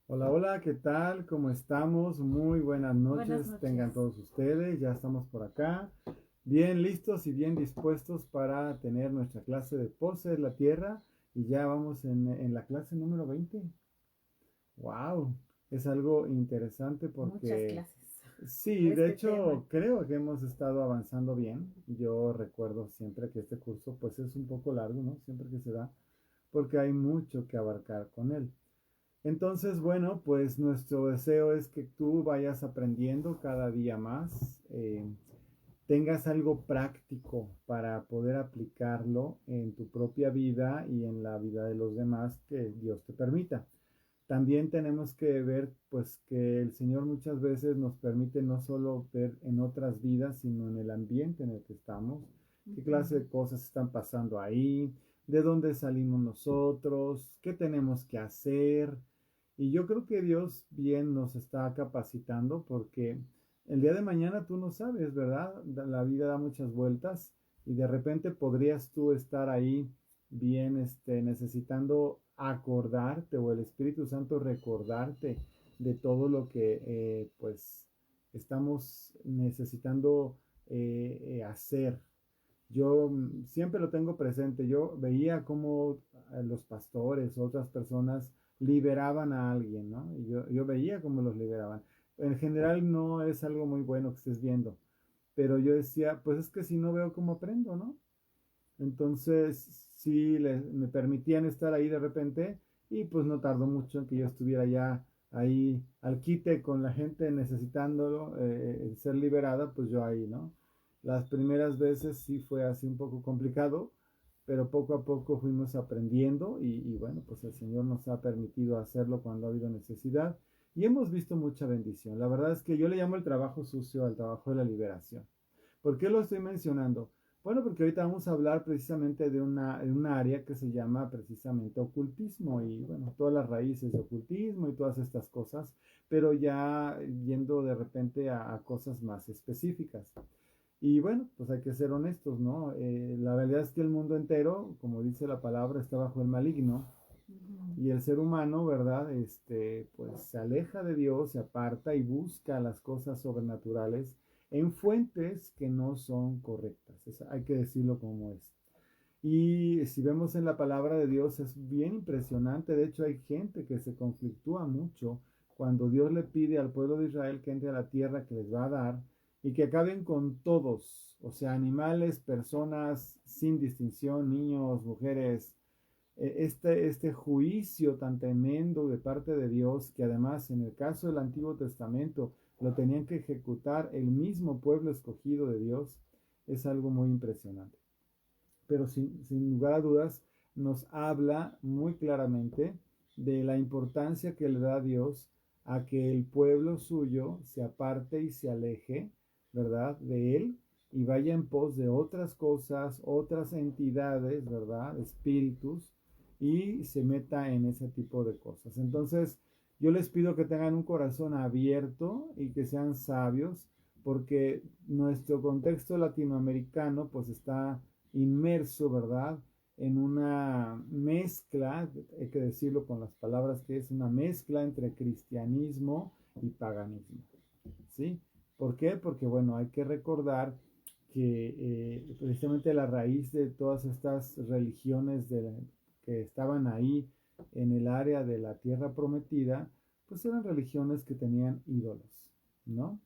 Hola, hola, ¿qué tal? ¿Cómo estamos? Muy buenas Buenas noches, tengan noches. todos ustedes. Ya estamos por acá, bien listos y bien dispuestos para tener nuestra clase de Pose de la Tierra. Y ya vamos en la clase número 20. ¡Wow! Es algo interesante Muchas porque clases sí, de de este tema. hecho creo que hemos estado avanzando bien. Yo recuerdo siempre que este curso pues es un poco largo, ¿no? Siempre que se da, porque hay mucho que abarcar con él. Entonces, bueno, pues nuestro deseo es que tú vayas aprendiendo cada día más, tengas algo práctico para poder aplicarlo en tu propia vida y en la vida de los demás que Dios te permita. También tenemos que ver, pues, que el Señor muchas veces nos permite no solo ver en otras vidas, sino en el ambiente en el que estamos, qué clase Ujú. de cosas están pasando ahí, de dónde salimos nosotros, qué tenemos que hacer. Y yo creo que Dios bien nos está capacitando porque el día de mañana tú no sabes, ¿verdad? La vida da muchas vueltas y de repente podrías tú estar ahí bien, necesitando acordarte o el Espíritu Santo recordarte de todo lo que, pues, estamos necesitando hacer. Yo siempre lo tengo presente. Yo veía cómo los pastores, otras personas liberaban a alguien, ¿no? Y yo veía cómo los liberaban. En general no es algo muy bueno que estés viendo, pero yo decía, pues es que si no veo cómo aprendo, ¿no? Entonces, sí, me permitían estar ahí de repente y pues no tardó mucho en que yo estuviera ya ahí al quite con la gente necesitándolo, ser liberada, pues yo ahí, ¿no? Las primeras veces sí fue así un poco complicado, pero poco a poco fuimos aprendiendo y bueno, pues el Señor nos ha permitido hacerlo cuando ha habido necesidad y hemos visto mucha bendición. La verdad es que yo le llamo el trabajo sucio al trabajo de la liberación. ¿Por qué lo estoy mencionando? Bueno, porque ahorita vamos a hablar precisamente de una área que se llama precisamente ocultismo y bueno, todas las raíces de ocultismo y todas estas cosas, pero ya yendo de repente a cosas más específicas. Y bueno, pues hay que ser honestos, ¿no? La realidad es que el mundo entero, como dice la palabra, está bajo el maligno Ujú. y el ser humano, ¿verdad? Pues se aleja de Dios, se aparta y busca las cosas sobrenaturales en fuentes que no son correctas. Hay que decirlo como es. Y si vemos en la palabra de Dios es bien impresionante. De hecho, hay gente que se conflictúa mucho cuando Dios le pide al pueblo de Israel que entre a la tierra que les va a dar y que acaben con todos, o sea, animales, personas, sin distinción, niños, mujeres, este juicio tan tremendo de parte de Dios, que además en el caso del Antiguo Testamento lo tenían que ejecutar el mismo pueblo escogido de Dios, es algo muy impresionante. Pero sin lugar a dudas nos habla muy claramente de la importancia que le da Dios a que el pueblo suyo se aparte y se aleje, ¿verdad? De él y vaya en pos de otras cosas, otras entidades, ¿verdad? Espíritus y se meta en ese tipo de cosas. Entonces, yo les pido que tengan un corazón abierto y que sean sabios, porque nuestro contexto latinoamericano pues está inmerso, ¿verdad? En una mezcla, hay que decirlo con las palabras que es una mezcla entre cristianismo y paganismo, ¿sí? ¿Por qué? Porque, bueno, hay que recordar que precisamente la raíz de todas estas religiones que estaban ahí en el área de la tierra prometida, pues eran religiones que tenían ídolos, ¿no?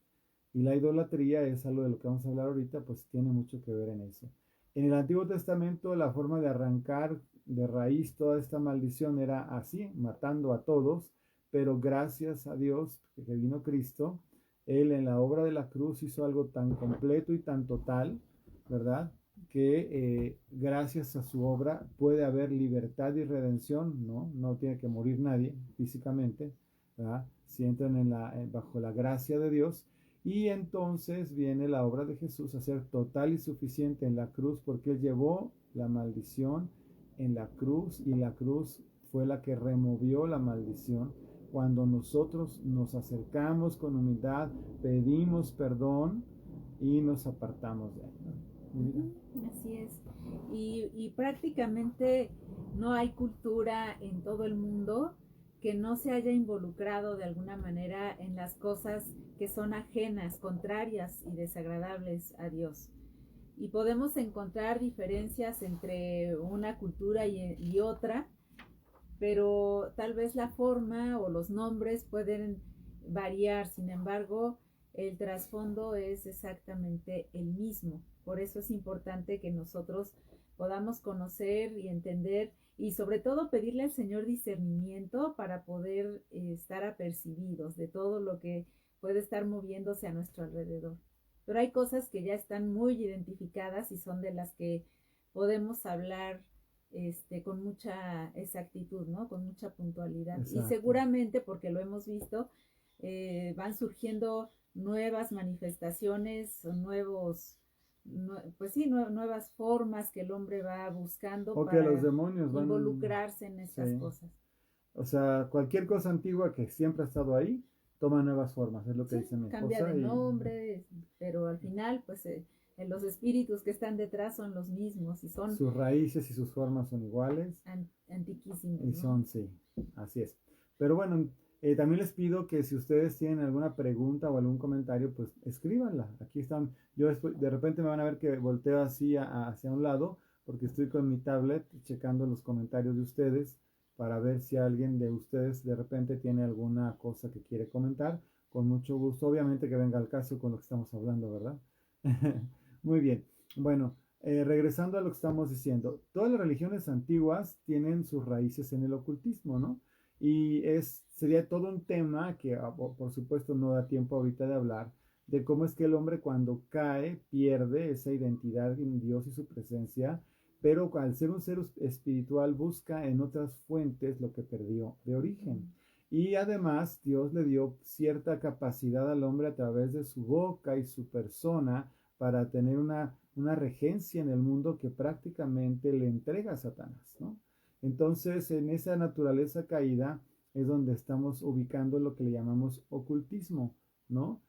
Y la idolatría es algo de lo que vamos a hablar ahorita, pues tiene mucho que ver en eso. En el Antiguo Testamento la forma de arrancar de raíz toda esta maldición era así, matando a todos, pero gracias a Dios que vino Cristo, Él en la obra de la cruz hizo algo tan completo y tan total, ¿verdad? Que gracias a su obra puede haber libertad y redención, ¿no? No tiene que morir nadie físicamente, ¿verdad? Si entran bajo la gracia de Dios. Y entonces viene la obra de Jesús a ser total y suficiente en la cruz porque Él llevó la maldición en la cruz y la cruz fue la que removió la maldición. Cuando nosotros nos acercamos con humildad, pedimos perdón y nos apartamos de Él, ¿no? Ujú. Así es. Y prácticamente no hay cultura en todo el mundo que no se haya involucrado de alguna manera en las cosas que son ajenas, contrarias y desagradables a Dios. Y podemos encontrar diferencias entre una cultura y otra, pero tal vez la forma o los nombres pueden variar. Sin embargo, el trasfondo es exactamente el mismo. Por eso es importante que nosotros podamos conocer y entender, y sobre todo pedirle al Señor discernimiento para poder estar apercibidos de todo lo que puede estar moviéndose a nuestro alrededor. Pero hay cosas que ya están muy identificadas y son de las que podemos hablar con mucha exactitud, ¿no? Con mucha puntualidad. Exacto. Y seguramente, porque lo hemos visto, van surgiendo nuevas manifestaciones, nuevas formas que el hombre va buscando o para que los demonios van involucrarse en estas cosas. O sea, cualquier cosa antigua que siempre ha estado ahí, toma nuevas formas, es lo que dice mi esposa. Cambia de nombre, pero al final, pues, los espíritus que están detrás son los mismos y son... Sus raíces y sus formas son iguales. Antiquísimos. Y son, ¿no? Sí, así es. Pero bueno, también les pido que si ustedes tienen alguna pregunta o algún comentario, pues escríbanla. Aquí están. Yo después, de repente me van a ver que volteo así hacia un lado, porque estoy con mi tablet checando los comentarios de ustedes para ver si alguien de ustedes de repente tiene alguna cosa que quiere comentar. Con mucho gusto. Obviamente que venga al caso con lo que estamos hablando, ¿verdad? Muy bien. Bueno, regresando a lo que estamos diciendo, todas las religiones antiguas tienen sus raíces en el ocultismo, ¿no? Y sería todo un tema que, por supuesto, no da tiempo ahorita de hablar, de cómo es que el hombre cuando cae pierde esa identidad en Dios y su presencia, pero al ser un ser espiritual busca en otras fuentes lo que perdió de origen. Y además Dios le dio cierta capacidad al hombre a través de su boca y su persona para tener una regencia en el mundo que prácticamente le entrega a Satanás, ¿no? Entonces, en esa naturaleza caída es donde estamos ubicando lo que le llamamos ocultismo, ¿no?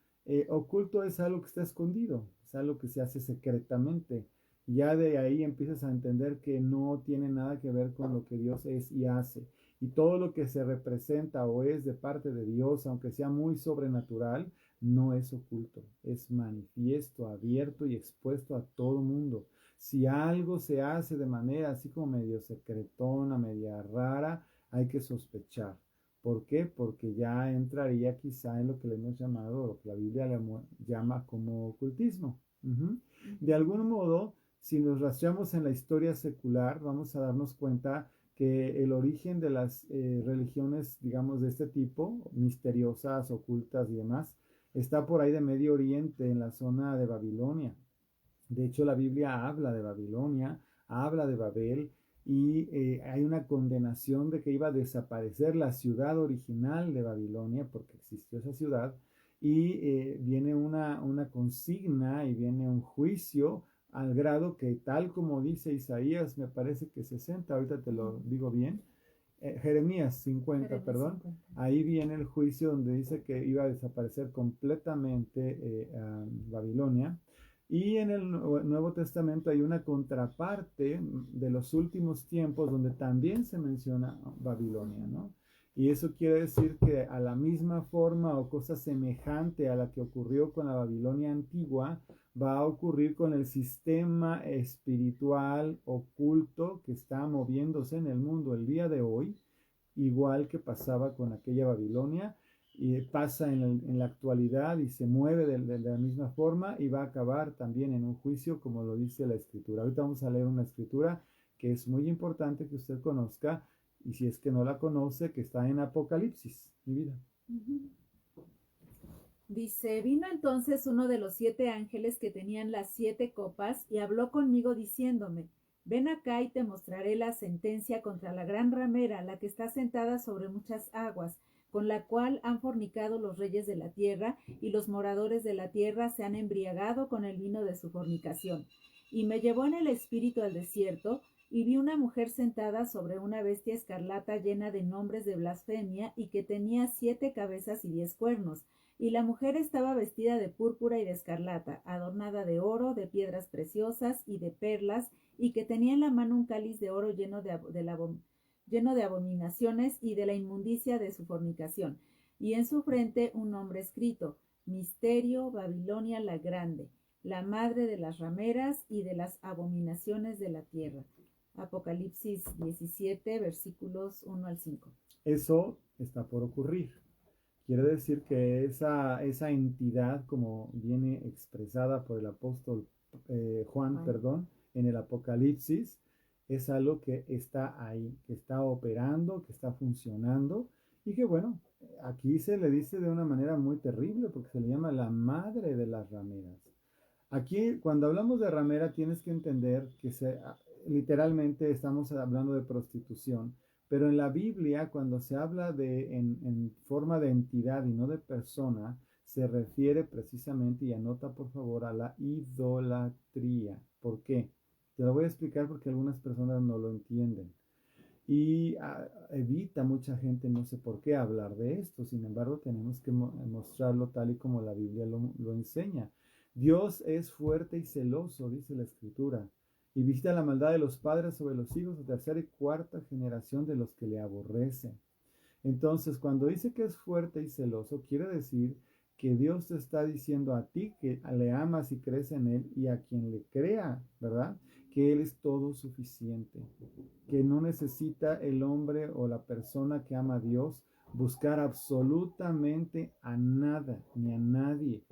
Oculto es algo que está escondido, es algo que se hace secretamente. Ya de ahí empiezas a entender que no tiene nada que ver con lo que Dios es y hace. Y todo lo que se representa o es de parte de Dios, aunque sea muy sobrenatural, no es oculto, es manifiesto, abierto y expuesto a todo mundo. Si algo se hace de manera así como medio secretona, media rara, hay que sospechar. ¿Por qué? Porque ya entraría quizá en lo que le hemos llamado, lo que la Biblia le llama como ocultismo. De algún modo, si nos rastreamos en la historia secular, vamos a darnos cuenta que el origen de las religiones, digamos, de este tipo, misteriosas, ocultas y demás, está por ahí de Medio Oriente, en la zona de Babilonia. De hecho, la Biblia habla de Babilonia, habla de Babel, y hay una condenación de que iba a desaparecer la ciudad original de Babilonia, porque existió esa ciudad, y viene una consigna y viene un juicio al grado que, tal como dice Isaías, me parece que 60, ahorita te lo digo bien, Jeremías 50, perdón, 50. Ahí viene el juicio donde dice que iba a desaparecer completamente Babilonia. Y en el Nuevo Testamento hay una contraparte de los últimos tiempos donde también se menciona Babilonia, ¿no? Y eso quiere decir que a la misma forma o cosa semejante a la que ocurrió con la Babilonia antigua, va a ocurrir con el sistema espiritual oculto que está moviéndose en el mundo el día de hoy, igual que pasaba con aquella Babilonia, y pasa en la actualidad y se mueve de la misma forma y va a acabar también en un juicio, como lo dice la Escritura. Ahorita vamos a leer una Escritura que es muy importante que usted conozca, y si es que no la conoce, que está en Apocalipsis, mi vida. Dice, vino entonces uno de los 7 ángeles que tenían las 7 copas y habló conmigo diciéndome, ven acá y te mostraré la sentencia contra la gran ramera, la que está sentada sobre muchas aguas, con la cual han fornicado los reyes de la tierra, y los moradores de la tierra se han embriagado con el vino de su fornicación. Y me llevó en el espíritu al desierto, y vi una mujer sentada sobre una bestia escarlata llena de nombres de blasfemia, y que tenía 7 cabezas y 10 cuernos. Y la mujer estaba vestida de púrpura y de escarlata, adornada de oro, de piedras preciosas y de perlas, y que tenía en la mano un cáliz de oro lleno lleno de abominaciones y de la inmundicia de su fornicación. Y en su frente un nombre escrito: Misterio, Babilonia la Grande, la madre de las rameras y de las abominaciones de la tierra. Apocalipsis 17, versículos 1 al 5. Eso está por ocurrir. Quiere decir que esa entidad, como viene expresada por el apóstol Juan, en el Apocalipsis, es algo que está ahí, que está operando, que está funcionando, y que bueno, aquí se le dice de una manera muy terrible, porque se le llama la madre de las rameras. Aquí, cuando hablamos de ramera, tienes que entender que literalmente estamos hablando de prostitución, pero en la Biblia, cuando se habla en forma de entidad y no de persona, se refiere precisamente, y anota por favor, a la idolatría. ¿Por qué? Te lo voy a explicar porque algunas personas no lo entienden. Y evita mucha gente, no sé por qué, hablar de esto. Sin embargo, tenemos que mostrarlo tal y como la Biblia lo enseña. Dios es fuerte y celoso, dice la Escritura, y visita la maldad de los padres sobre los hijos de tercera y cuarta generación de los que le aborrecen. Entonces, cuando dice que es fuerte y celoso, quiere decir que Dios te está diciendo a ti que le amas y crees en Él, y a quien le crea, ¿verdad? Que Él es todo suficiente, que no necesita el hombre o la persona que ama a Dios buscar absolutamente a nada ni a nadie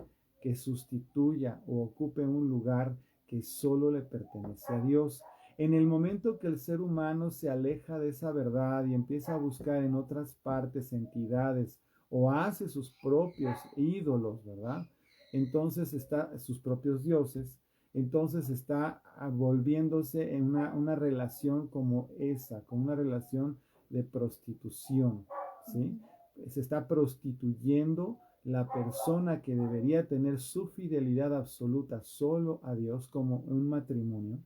que sustituya o ocupe un lugar que solo le pertenece a Dios. En el momento que el ser humano se aleja de esa verdad y empieza a buscar en otras partes entidades o hace sus propios ídolos, ¿verdad? Entonces sus propios dioses, entonces está volviéndose en una relación como esa, como una relación de prostitución, ¿sí? Se está prostituyendo la persona que debería tener su fidelidad absoluta solo a Dios, como un matrimonio.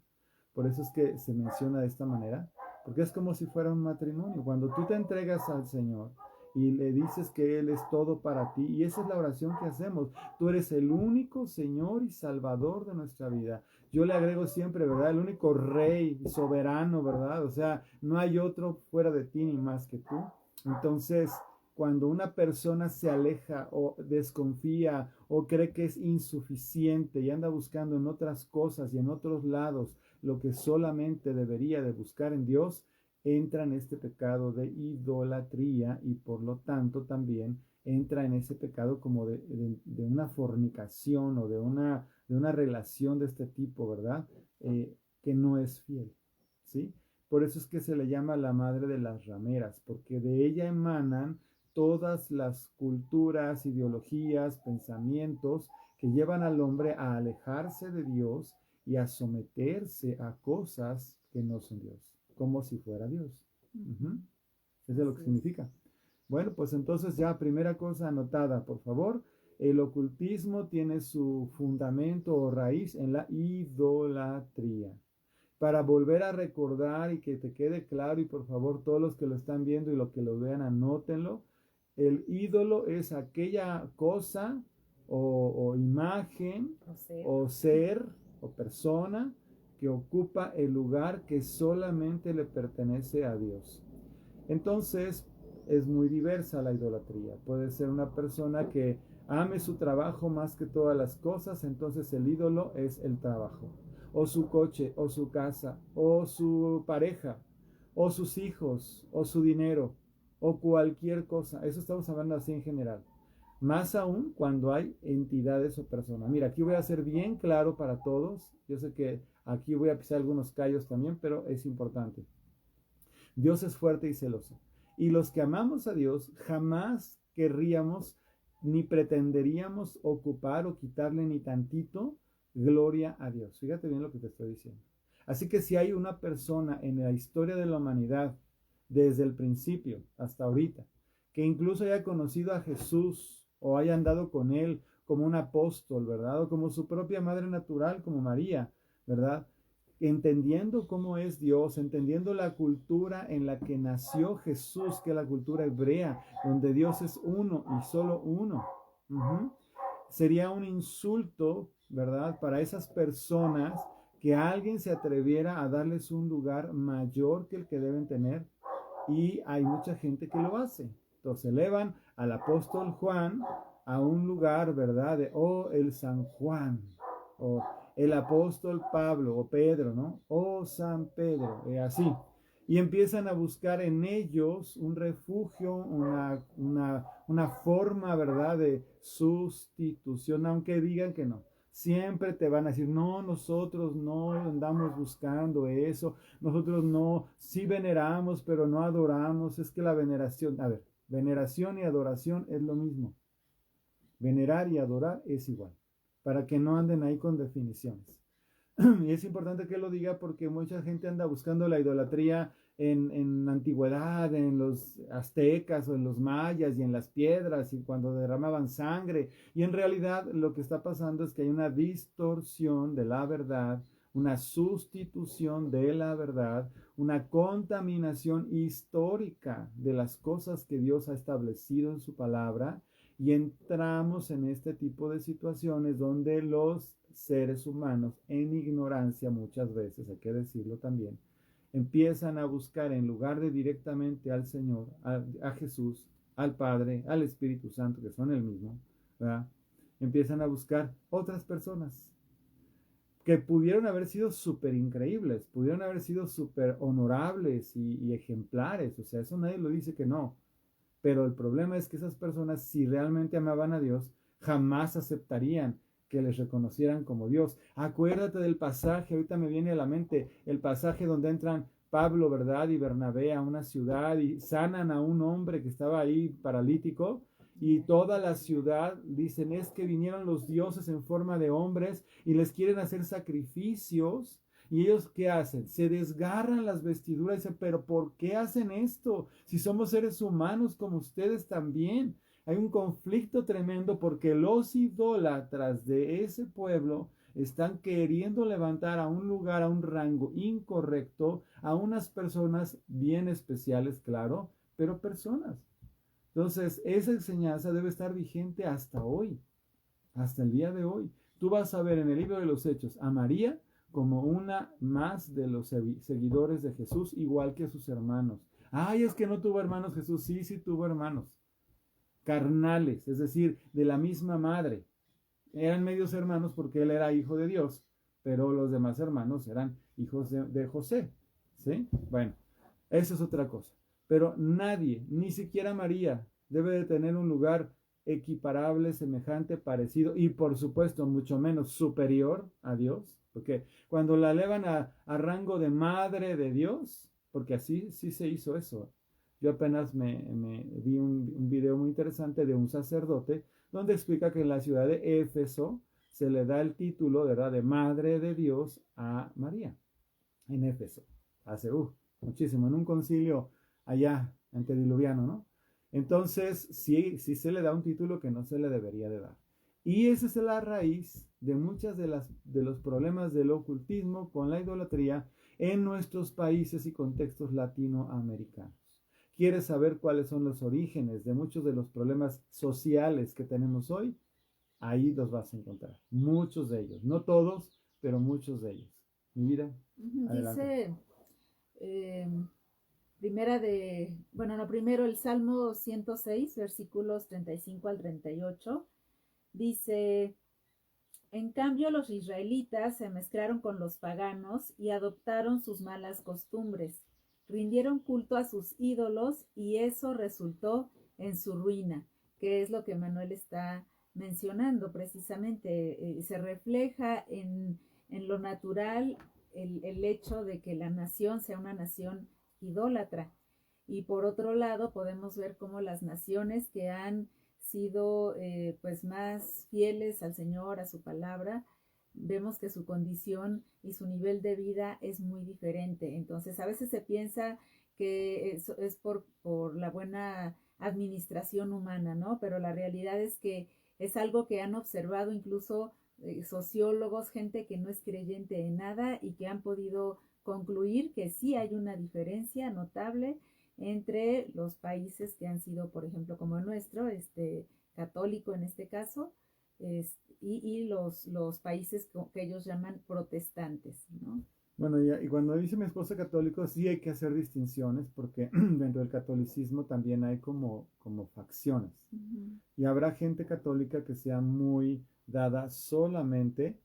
Por eso es que se menciona de esta manera, porque es como si fuera un matrimonio. Cuando tú te entregas al Señor y le dices que Él es todo para ti, y esa es la oración que hacemos: tú eres el único Señor y Salvador de nuestra vida. Yo le agrego siempre, ¿verdad? El único Rey y soberano, ¿verdad? O sea, no hay otro fuera de ti ni más que tú. Entonces, cuando una persona se aleja o desconfía o cree que es insuficiente y anda buscando en otras cosas y en otros lados lo que solamente debería de buscar en Dios, entra en este pecado de idolatría, y por lo tanto también entra en ese pecado como de una fornicación o de una relación de este tipo, ¿verdad? Que no es fiel, ¿sí? Por eso es que se le llama la madre de las rameras, porque de ella emanan todas las culturas, ideologías, pensamientos que llevan al hombre a alejarse de Dios y a someterse a cosas que no son Dios, como si fuera Dios. Eso es lo que significa. Bueno, pues entonces ya primera cosa anotada, por favor: el ocultismo tiene su fundamento o raíz en la idolatría. Para volver a recordar y que te quede claro, y por favor todos los que lo están viendo y los que lo vean, anótenlo: el ídolo es aquella cosa o imagen o ser o persona que ocupa el lugar que solamente le pertenece a Dios. Entonces, es muy diversa la idolatría. Puede ser una persona que ame su trabajo más que todas las cosas, entonces el ídolo es el trabajo, o su coche, o su casa, o su pareja, o sus hijos, o su dinero, o cualquier cosa. Eso estamos hablando así en general. Más aún cuando hay entidades o personas. Mira, aquí voy a ser bien claro para todos. Yo sé que aquí voy a pisar algunos callos también, pero es importante. Dios es fuerte y celoso. Y los que amamos a Dios jamás querríamos ni pretenderíamos ocupar o quitarle ni tantito gloria a Dios. Fíjate bien lo que te estoy diciendo. Así que si hay una persona en la historia de la humanidad, desde el principio hasta ahorita, que incluso haya conocido a Jesús o haya andado con Él como un apóstol, ¿verdad? O como su propia madre natural, como María, ¿verdad? Entendiendo cómo es Dios, entendiendo la cultura en la que nació Jesús, que es la cultura hebrea, donde Dios es uno y solo uno. Sería un insulto, ¿verdad?, para esas personas que alguien se atreviera a darles un lugar mayor que el que deben tener, y hay mucha gente que lo hace. Entonces elevan al apóstol Juan a un lugar, ¿verdad? El San Juan, o el apóstol Pablo, o Pedro, ¿no? O San Pedro, así. Y empiezan a buscar en ellos un refugio, una forma, ¿verdad?, de sustitución, aunque digan que no. Siempre te van a decir, no, nosotros no andamos buscando eso, nosotros no, sí veneramos, pero no adoramos. Es que la veneración, a ver, veneración y adoración es lo mismo. Venerar y adorar es igual, para que no anden ahí con definiciones. Y es importante que lo diga porque mucha gente anda buscando la idolatría en la antigüedad, en los aztecas o en los mayas y en las piedras y cuando derramaban sangre. Y en realidad lo que está pasando es que hay una distorsión de la verdad, una sustitución de la verdad, una contaminación histórica de las cosas que Dios ha establecido en su palabra. Y entramos en este tipo de situaciones donde los seres humanos, en ignorancia muchas veces, hay que decirlo también, empiezan a buscar en lugar de directamente al Señor, a Jesús, al Padre, al Espíritu Santo, que son el mismo, ¿verdad? Empiezan a buscar otras personas que pudieron haber sido súper increíbles, pudieron haber sido súper honorables y ejemplares, o sea, eso nadie lo dice que no. Pero el problema es que esas personas, si realmente amaban a Dios, jamás aceptarían que les reconocieran como Dios. Acuérdate del pasaje, ahorita me viene a la mente, el pasaje donde entran Pablo, ¿verdad?, y Bernabé a una ciudad y sanan a un hombre que estaba ahí paralítico. Y toda la ciudad dicen, es que vinieron los dioses en forma de hombres y les quieren hacer sacrificios. ¿Y ellos qué hacen? Se desgarran las vestiduras y dicen, pero ¿por qué hacen esto? Si somos seres humanos como ustedes también. Hay un conflicto tremendo porque los idólatras de ese pueblo están queriendo levantar a un lugar, a un rango incorrecto, a unas personas bien especiales, claro, pero personas. Entonces, esa enseñanza debe estar vigente hasta hoy, hasta el día de hoy. Tú vas a ver en el libro de los Hechos a María como una más de los seguidores de Jesús, igual que sus hermanos. Ay, es que no tuvo hermanos Jesús. Sí, sí tuvo hermanos. Carnales, es decir, de la misma madre. Eran medios hermanos porque él era hijo de Dios, pero los demás hermanos eran hijos de José. ¿Sí? Bueno, eso es otra cosa. Pero nadie, ni siquiera María, debe de tener un lugar equiparable, semejante, parecido y por supuesto mucho menos superior a Dios, porque cuando la elevan a rango de madre de Dios, porque así sí se hizo eso. Yo apenas me vi un video muy interesante de un sacerdote donde explica que en la ciudad de Éfeso se le da el título, ¿verdad?, de Madre de Dios a María, en Éfeso, hace muchísimo, en un concilio allá antediluviano, ¿no? Entonces, sí, sí se le da un título que no se le debería de dar. Y esa es la raíz de muchas de los problemas del ocultismo con la idolatría en nuestros países y contextos latinoamericanos. ¿Quieres saber cuáles son los orígenes de muchos de los problemas sociales que tenemos hoy? Ahí los vas a encontrar. Muchos de ellos. No todos, pero muchos de ellos. Mi vida, adelante. Dice primero el Salmo 106, versículos 35 al 38. Dice, en cambio los israelitas se mezclaron con los paganos y adoptaron sus malas costumbres. Rindieron culto a sus ídolos y eso resultó en su ruina, que es lo que Manuel está mencionando precisamente. Se refleja en lo natural el hecho de que la nación sea una nación idólatra. Y por otro lado podemos ver cómo las naciones que han sido pues más fieles al Señor, a su palabra, vemos que su condición y su nivel de vida es muy diferente. Entonces a veces se piensa que es por la buena administración humana, ¿no? Pero la realidad es que es algo que han observado incluso sociólogos, gente que no es creyente en nada y que han podido concluir que sí hay una diferencia notable entre los países que han sido, por ejemplo, como el nuestro, católico en este caso, y los países que ellos llaman protestantes, ¿no? Bueno, y cuando dice mi esposo católico, sí hay que hacer distinciones porque dentro del catolicismo también hay como facciones. Ujú, Y habrá gente católica que sea muy dada solamente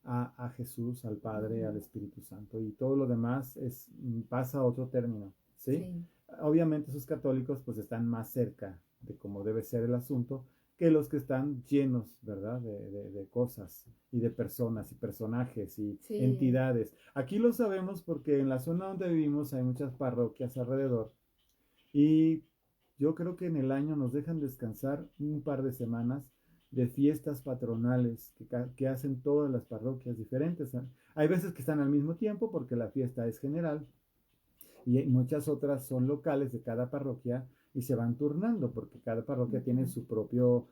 a Jesús, al Padre, al ujú. Espíritu Santo. Y todo lo demás pasa a otro término, ¿sí? Sí, Obviamente esos católicos pues están más cerca de cómo debe ser el asunto que los que están llenos, ¿verdad? De cosas y de personas y personajes y sí. entidades. Aquí lo sabemos porque en la zona donde vivimos hay muchas parroquias alrededor y yo creo que en el año nos dejan descansar un par de semanas de fiestas patronales que hacen todas las parroquias diferentes. Hay veces que están al mismo tiempo porque la fiesta es general y muchas otras son locales de cada parroquia y se van turnando porque cada parroquia tiene Ujú. su propio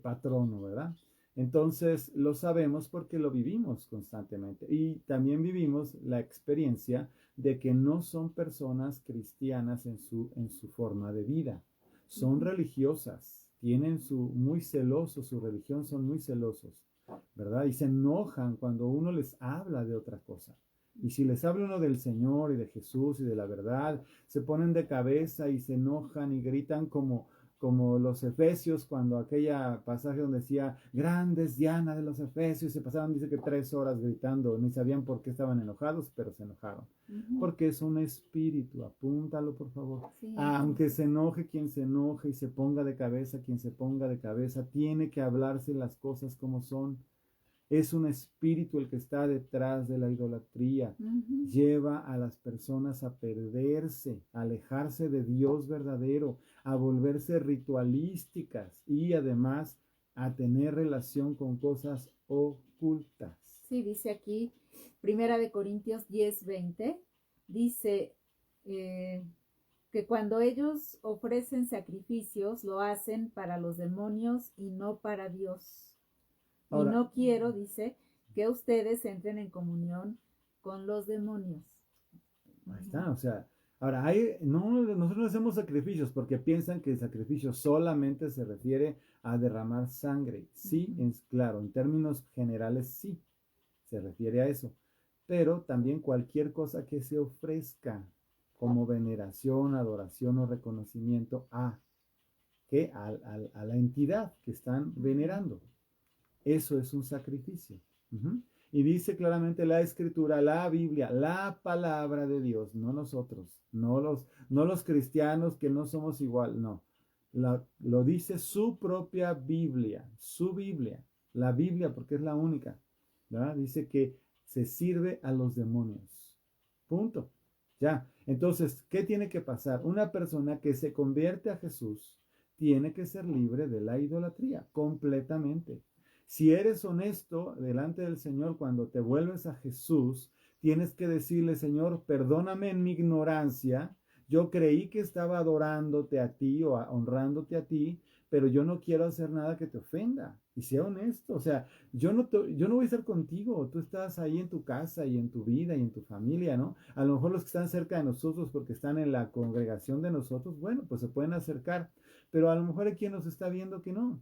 patrono, ¿verdad? Entonces lo sabemos porque lo vivimos constantemente y también vivimos la experiencia de que no son personas cristianas en su forma de vida, son Ujú. religiosas, tienen muy celosos, su religión son muy celosos, ¿verdad? Y se enojan cuando uno les habla de otra cosa. Y si les habla uno del Señor y de Jesús y de la verdad, se ponen de cabeza y se enojan y gritan como los efesios, cuando aquella pasaje donde decía, grandes Diana de los efesios, se pasaron, dice que 3 horas gritando, ni sabían por qué estaban enojados, pero se enojaron. Ujú. Porque es un espíritu, apúntalo por favor. Sí, sí, Aunque sí. se enoje quien se enoje y se ponga de cabeza quien se ponga de cabeza, tiene que hablarse las cosas como son. Es un espíritu el que está detrás de la idolatría. Ujú. Lleva a las personas a perderse, a alejarse de Dios verdadero, a volverse ritualísticas y además a tener relación con cosas ocultas. Sí, dice aquí, Primera de Corintios 10:20, dice eh, que cuando ellos ofrecen sacrificios, lo hacen para los demonios y no para Dios. Y Ahora, no quiero, dice, que ustedes entren en comunión con los demonios. ahí Ujú, está, o sea, ahora no, nosotros no hacemos sacrificios porque piensan que el sacrificio solamente se refiere a derramar sangre. Sí, ujú, claro, en términos generales sí, se refiere a eso, pero también cualquier cosa que se ofrezca como veneración, adoración o reconocimiento a la entidad que están ujú. venerando. Eso es un sacrificio. Uh-huh. Y dice claramente la escritura, la Biblia, la palabra de Dios, no nosotros, no los cristianos que no somos igual, no. Lo dice su propia Biblia, la Biblia porque es la única, ¿verdad? Dice que se sirve a los demonios. Punto. Ya. Entonces, ¿qué tiene que pasar? Una persona que se convierte a Jesús tiene que ser libre de la idolatría, completamente. Si eres honesto delante del Señor cuando te vuelves a Jesús, tienes que decirle, Señor, perdóname en mi ignorancia. Yo creí que estaba adorándote a ti o honrándote a ti, pero yo no quiero hacer nada que te ofenda. Y sea honesto, o sea, yo no voy a estar contigo, tú estás ahí en tu casa y en tu vida y en tu familia, ¿no? A lo mejor los que están cerca de nosotros porque están en la congregación de nosotros, bueno, pues se pueden acercar, pero a lo mejor hay quien nos está viendo que no.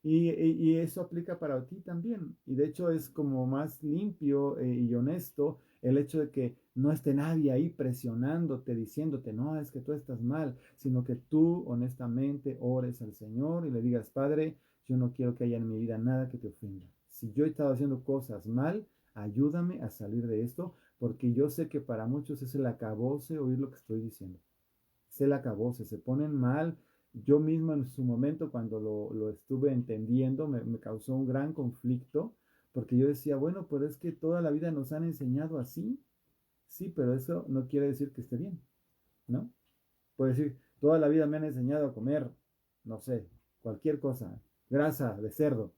Y eso aplica para ti también. Y de hecho es como más limpio y honesto el hecho de que no esté nadie ahí presionándote, diciéndote, no, es que tú estás mal, sino que tú honestamente ores al Señor y le digas, Padre, yo no quiero que haya en mi vida nada que te ofenda. Si yo he estado haciendo cosas mal, ayúdame a salir de esto, porque yo sé que para muchos es el acabose oír lo que estoy diciendo. Se la acabó, se ponen mal. Yo mismo en su momento, cuando lo estuve entendiendo, me causó un gran conflicto, porque yo decía, bueno, pero es que toda la vida nos han enseñado así. Sí, pero eso no quiere decir que esté bien, ¿no? Puede decir, toda la vida me han enseñado a comer, no sé, cualquier cosa, grasa de cerdo.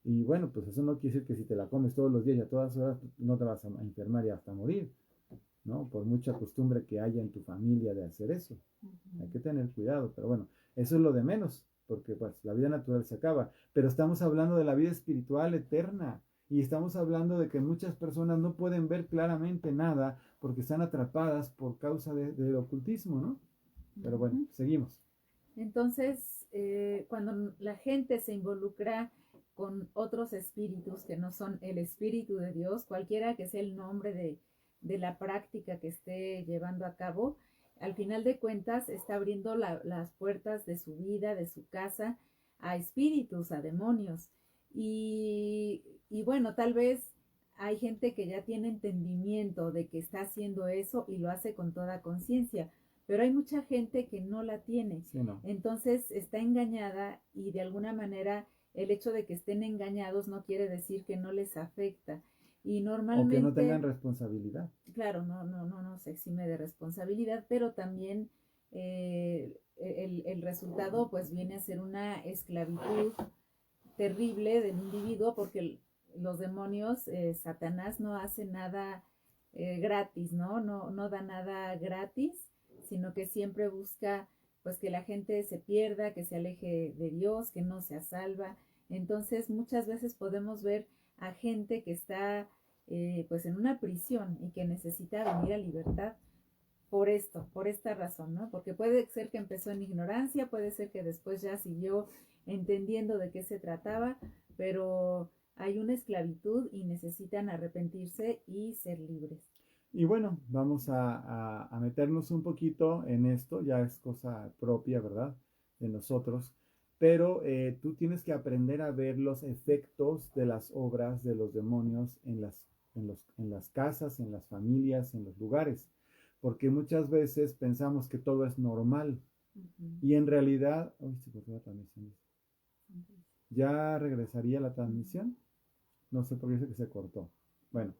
Y bueno, pues eso no quiere decir que si te la comes todos los días y a todas horas no te vas a enfermar y hasta morir, ¿no? Por mucha costumbre que haya en tu familia de hacer eso. Hay Ujú. que tener cuidado, pero bueno, eso es lo de menos, porque pues la vida natural se acaba, pero estamos hablando de la vida espiritual eterna y estamos hablando de que muchas personas no pueden ver claramente nada porque están atrapadas por causa del ocultismo, ¿no? Pero bueno, Ujú. seguimos. Entonces, cuando la gente se involucra con otros espíritus que no son el Espíritu de Dios, cualquiera que sea el nombre de la práctica que esté llevando a cabo, al final de cuentas está abriendo las puertas de su vida, de su casa, a espíritus, a demonios. Y bueno, tal vez hay gente que ya tiene entendimiento de que está haciendo eso y lo hace con toda conciencia, pero hay mucha gente que no la tiene. Sí, no. Entonces está engañada y de alguna manera el hecho de que estén engañados no quiere decir que no les afecta. Y O que no normalmente, tengan responsabilidad. claro, no se exime de responsabilidad, pero también el resultado pues viene a ser una esclavitud terrible del individuo porque los demonios, Satanás no hace nada gratis, no da nada gratis, sino que siempre busca pues que la gente se pierda, que se aleje de Dios, que no sea salva. Entonces muchas veces podemos ver a gente que está pues en una prisión y que necesita venir a libertad por esto, por esta razón, ¿no? Porque puede ser que empezó en ignorancia, puede ser que después ya siguió entendiendo de qué se trataba, pero hay una esclavitud y necesitan arrepentirse y ser libres. Y bueno, vamos a meternos un poquito en esto, ya es cosa propia, ¿verdad? De nosotros, pero tú tienes que aprender a ver los efectos de las obras de los demonios en las casas, en las familias, en los lugares, porque muchas veces pensamos que todo es normal y en realidad, uy, se cortó la transmisión. ¿Ya regresaría la transmisión? No sé por qué dice que se cortó. Bueno,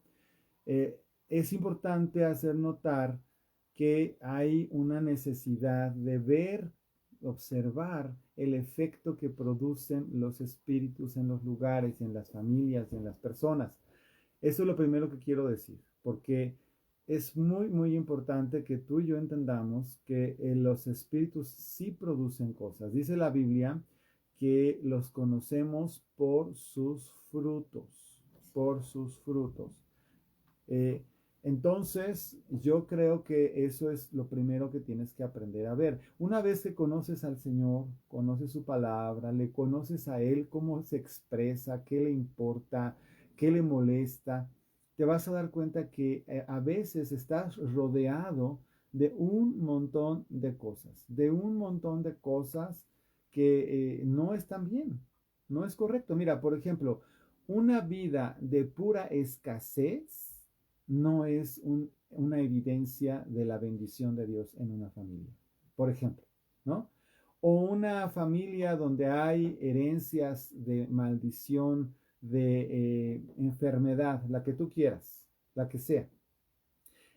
es importante hacer notar que hay una necesidad de ver, observar el efecto que producen los espíritus en los lugares, en las familias, en las personas. Eso es lo primero que quiero decir, porque es muy, muy importante que tú y yo entendamos que los espíritus sí producen cosas. Dice la Biblia que los conocemos por sus frutos, por sus frutos. Entonces, yo creo que eso es lo primero que tienes que aprender a ver. Una vez que conoces al Señor, conoces su palabra, le conoces a Él, cómo se expresa, qué le importa, qué le molesta, te vas a dar cuenta que a veces estás rodeado de un montón de cosas que no están bien, no es correcto. Mira, por ejemplo, una vida de pura escasez no es una evidencia de la bendición de Dios en una familia, por ejemplo, ¿no? O una familia donde hay herencias de maldición, de enfermedad, la que tú quieras, la que sea.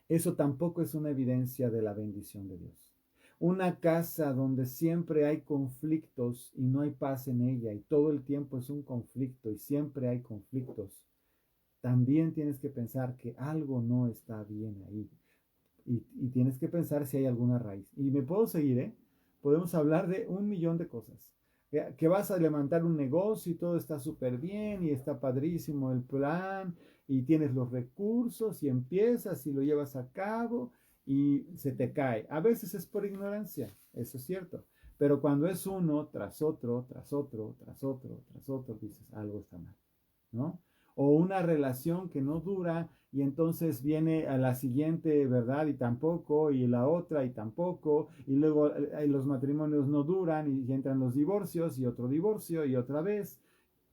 Eso tampoco es una evidencia de la bendición de Dios. Una casa donde siempre hay conflictos y no hay paz en ella y todo el tiempo es un conflicto y siempre hay conflictos, también tienes que pensar que algo no está bien ahí. Y tienes que pensar si hay alguna raíz. Y me puedo seguir, ¿eh? Podemos hablar de un millón de cosas. Que vas a levantar un negocio y todo está súper bien y está padrísimo el plan y tienes los recursos y empiezas y lo llevas a cabo y se te cae. A veces es por ignorancia, eso es cierto. Pero cuando es uno tras otro, tras otro, tras otro, tras otro, dices, algo está mal, ¿no? O una relación que no dura y entonces viene a la siguiente, ¿verdad? Y tampoco, y la otra y tampoco, y luego los matrimonios no duran y entran los divorcios y otro divorcio y otra vez.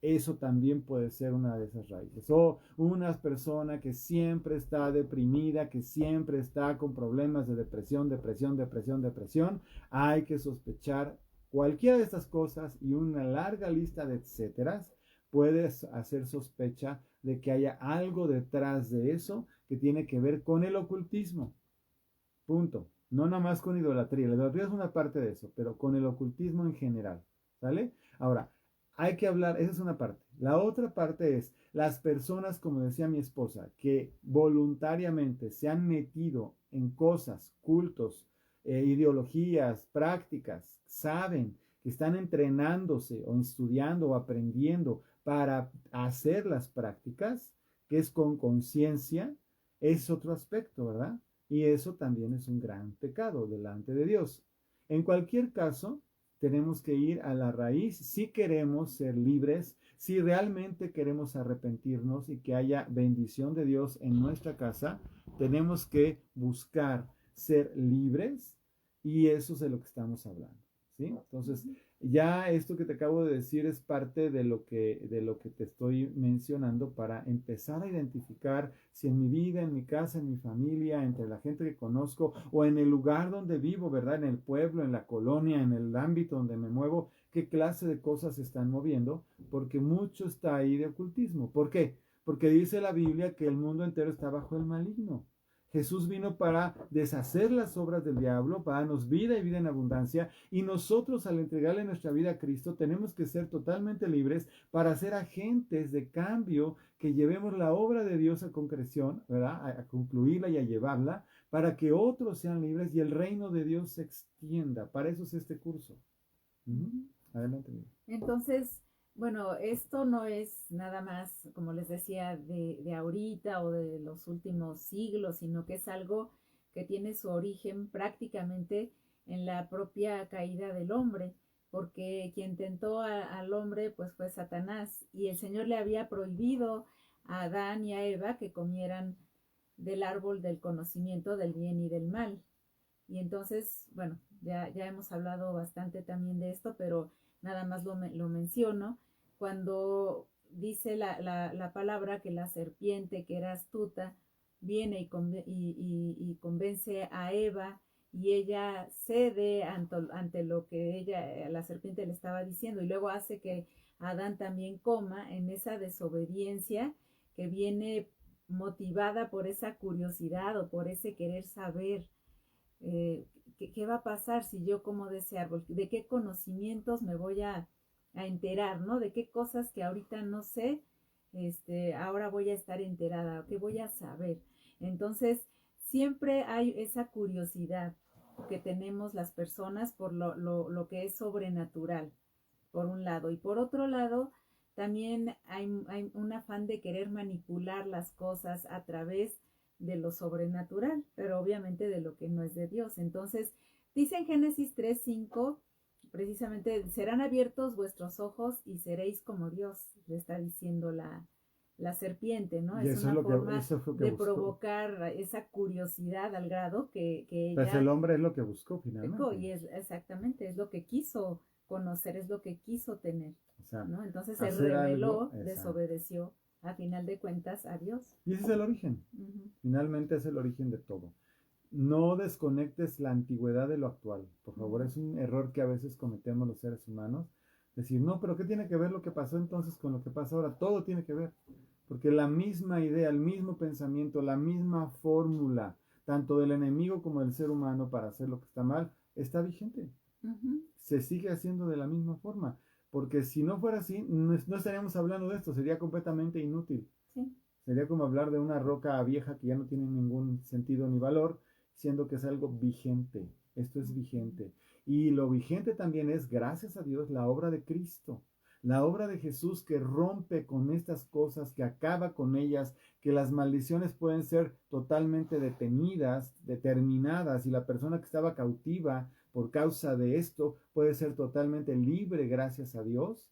Eso también puede ser una de esas raíces. O una persona que siempre está deprimida, que siempre está con problemas de depresión, depresión. Hay que sospechar cualquiera de estas cosas y una larga lista de etcéteras puedes hacer sospecha de que haya algo detrás de eso que tiene que ver con el ocultismo. Punto. No nada más con idolatría. La idolatría es una parte de eso, pero con el ocultismo en general. ¿Sale? Ahora, hay que hablar, esa es una parte. La otra parte es las personas, como decía mi esposa, que voluntariamente se han metido en cosas, cultos, ideologías, prácticas, saben que están entrenándose o estudiando o aprendiendo para hacer las prácticas, que es con conciencia, es otro aspecto, ¿verdad? Y eso también es un gran pecado delante de Dios. En cualquier caso, tenemos que ir a la raíz si queremos ser libres, si realmente queremos arrepentirnos y que haya bendición de Dios en nuestra casa, tenemos que buscar ser libres y eso es de lo que estamos hablando, ¿sí? Entonces, ya esto que te acabo de decir es parte de lo que te estoy mencionando para empezar a identificar si en mi vida, en mi casa, en mi familia, entre la gente que conozco o en el lugar donde vivo, ¿verdad? En el pueblo, en la colonia, en el ámbito donde me muevo, qué clase de cosas se están moviendo, porque mucho está ahí de ocultismo. ¿Por qué? Porque dice la Biblia que el mundo entero está bajo el maligno. Jesús vino para deshacer las obras del diablo, para darnos vida y vida en abundancia, y nosotros al entregarle nuestra vida a Cristo tenemos que ser totalmente libres para ser agentes de cambio, que llevemos la obra de Dios a concreción, ¿verdad? A concluirla y a llevarla, para que otros sean libres y el reino de Dios se extienda. Para eso es este curso. Adelante. Entonces, bueno, esto no es nada más, como les decía, de ahorita o de los últimos siglos, sino que es algo que tiene su origen prácticamente en la propia caída del hombre, porque quien tentó al hombre pues fue Satanás, y el Señor le había prohibido a Adán y a Eva que comieran del árbol del conocimiento del bien y del mal. Y entonces, bueno, ya hemos hablado bastante también de esto, pero nada más lo menciono. Cuando dice la palabra que la serpiente, que era astuta, viene y convence a Eva, y ella cede ante lo que la serpiente le estaba diciendo, y luego hace que Adán también coma, en esa desobediencia que viene motivada por esa curiosidad o por ese querer saber. ¿Qué va a pasar si yo como de ese árbol? ¿De qué conocimientos me voy a enterar, ¿no? De qué cosas que ahorita no sé, ahora voy a estar enterada, qué voy a saber. Entonces, siempre hay esa curiosidad que tenemos las personas por lo que es sobrenatural, por un lado. Y por otro lado, también hay un afán de querer manipular las cosas a través de lo sobrenatural, pero obviamente de lo que no es de Dios. Entonces, dice en Génesis 3:5, precisamente, serán abiertos vuestros ojos y seréis como Dios, le está diciendo la serpiente, ¿no? Y Es eso una es forma que de buscó. provocar esa curiosidad al grado que Pues ella el hombre es lo que buscó finalmente. y es exactamente, es lo que quiso conocer, es lo que quiso tener, O sea, ¿no? Entonces se hacer rebeló, algo, desobedeció a final de cuentas a Dios. y ese es el origen. Finalmente es el origen de todo. No desconectes la antigüedad de lo actual. Por favor, es un error que a veces cometemos los seres humanos. Decir, no, pero ¿qué tiene que ver lo que pasó entonces con lo que pasa ahora? Todo tiene que ver. Porque la misma idea, el mismo pensamiento, la misma fórmula, tanto del enemigo como del ser humano para hacer lo que está mal, está vigente. Se sigue haciendo de la misma forma. Porque si no fuera así, no estaríamos hablando de esto. Sería completamente inútil. Sí. Sería como hablar de una roca vieja que ya no tiene ningún sentido ni valor, siendo que es algo vigente. Esto es vigente. Y lo vigente también es, gracias a Dios, la obra de Cristo. La obra de Jesús que rompe con estas cosas, que acaba con ellas, que las maldiciones pueden ser totalmente detenidas, determinadas, y la persona que estaba cautiva por causa de esto puede ser totalmente libre gracias a Dios.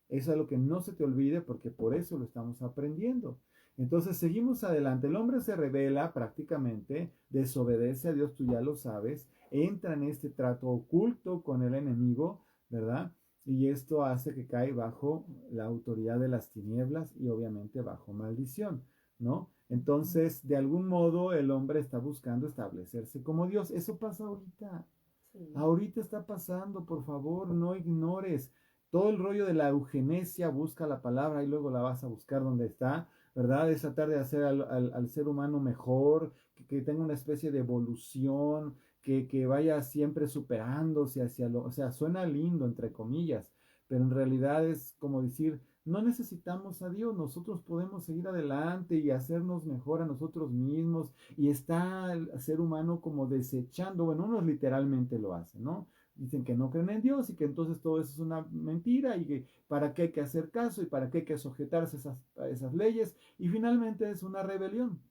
Eso es lo que no se te olvide porque por eso lo estamos aprendiendo. Entonces seguimos adelante. El hombre se revela prácticamente, desobedece a Dios, tú ya lo sabes, entra en este trato oculto con el enemigo, ¿verdad? Y esto hace que cae bajo la autoridad de las tinieblas y obviamente bajo maldición, ¿no? Entonces, de algún modo, el hombre está buscando establecerse como Dios. Eso pasa ahorita. Sí. Ahorita está pasando, por favor, no ignores. Todo el rollo de la eugenesia, busca la palabra y luego la vas a buscar donde está, ¿verdad? Es tratar de hacer al ser humano mejor, que tenga una especie de evolución, que vaya siempre superándose hacia o sea, suena lindo, entre comillas, pero en realidad es como decir, no necesitamos a Dios, nosotros podemos seguir adelante y hacernos mejor a nosotros mismos, y está el ser humano como desechando, bueno, unos literalmente lo hacen, ¿no? Dicen que no creen en Dios y que entonces todo eso es una mentira y que para qué hay que hacer caso y para qué hay que sujetarse a esas leyes, y finalmente es una rebelión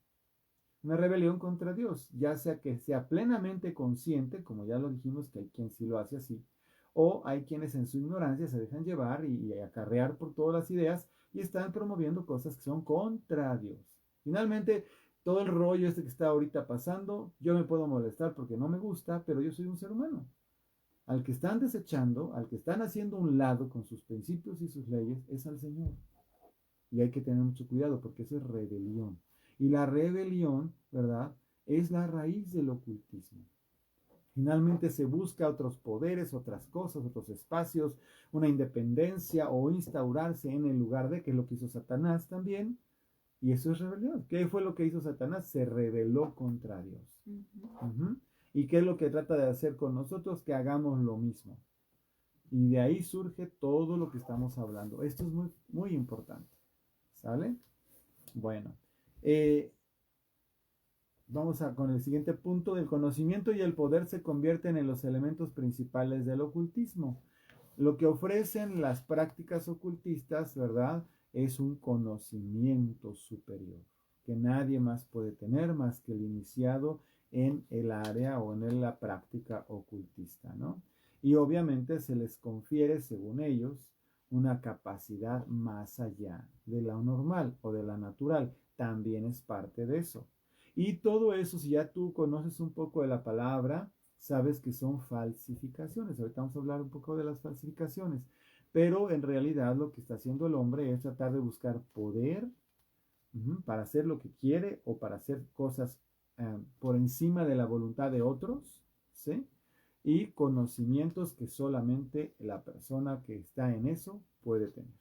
contra Dios, ya sea que sea plenamente consciente, como ya lo dijimos que hay quien sí lo hace así, o hay quienes en su ignorancia se dejan llevar y acarrear por todas las ideas y están promoviendo cosas que son contra Dios. Finalmente, todo el rollo este que está ahorita pasando, yo me puedo molestar porque no me gusta, pero yo soy un ser humano. Al que están desechando, al que están haciendo un lado con sus principios y sus leyes, es al Señor. Y hay que tener mucho cuidado porque eso es rebelión. Y la rebelión, ¿verdad?, es la raíz del ocultismo. Finalmente se busca otros poderes, otras cosas, otros espacios, una independencia o instaurarse en el lugar de, que es lo que hizo Satanás también, y eso es rebelión. ¿Qué fue lo que hizo Satanás? Se rebeló contra Dios. ¿Y qué es lo que trata de hacer con nosotros? Que hagamos lo mismo. Y de ahí surge todo lo que estamos hablando. Esto es muy, muy importante. ¿Sale? Bueno. Vamos con el siguiente punto. El conocimiento y el poder se convierten en los elementos principales del ocultismo. Lo que ofrecen las prácticas ocultistas, ¿verdad?, es un conocimiento superior que nadie más puede tener más que el iniciado en el área o en la práctica ocultista, ¿no? Y obviamente se les confiere, según ellos, una capacidad más allá de la normal o de la natural. También es parte de eso. Y todo eso, si ya tú conoces un poco de la palabra, sabes que son falsificaciones. Ahorita vamos a hablar un poco de las falsificaciones. Pero en realidad lo que está haciendo el hombre es tratar de buscar poder para hacer lo que quiere o para hacer cosas por encima de la voluntad de otros, ¿sí? Y conocimientos que solamente la persona que está en eso puede tener,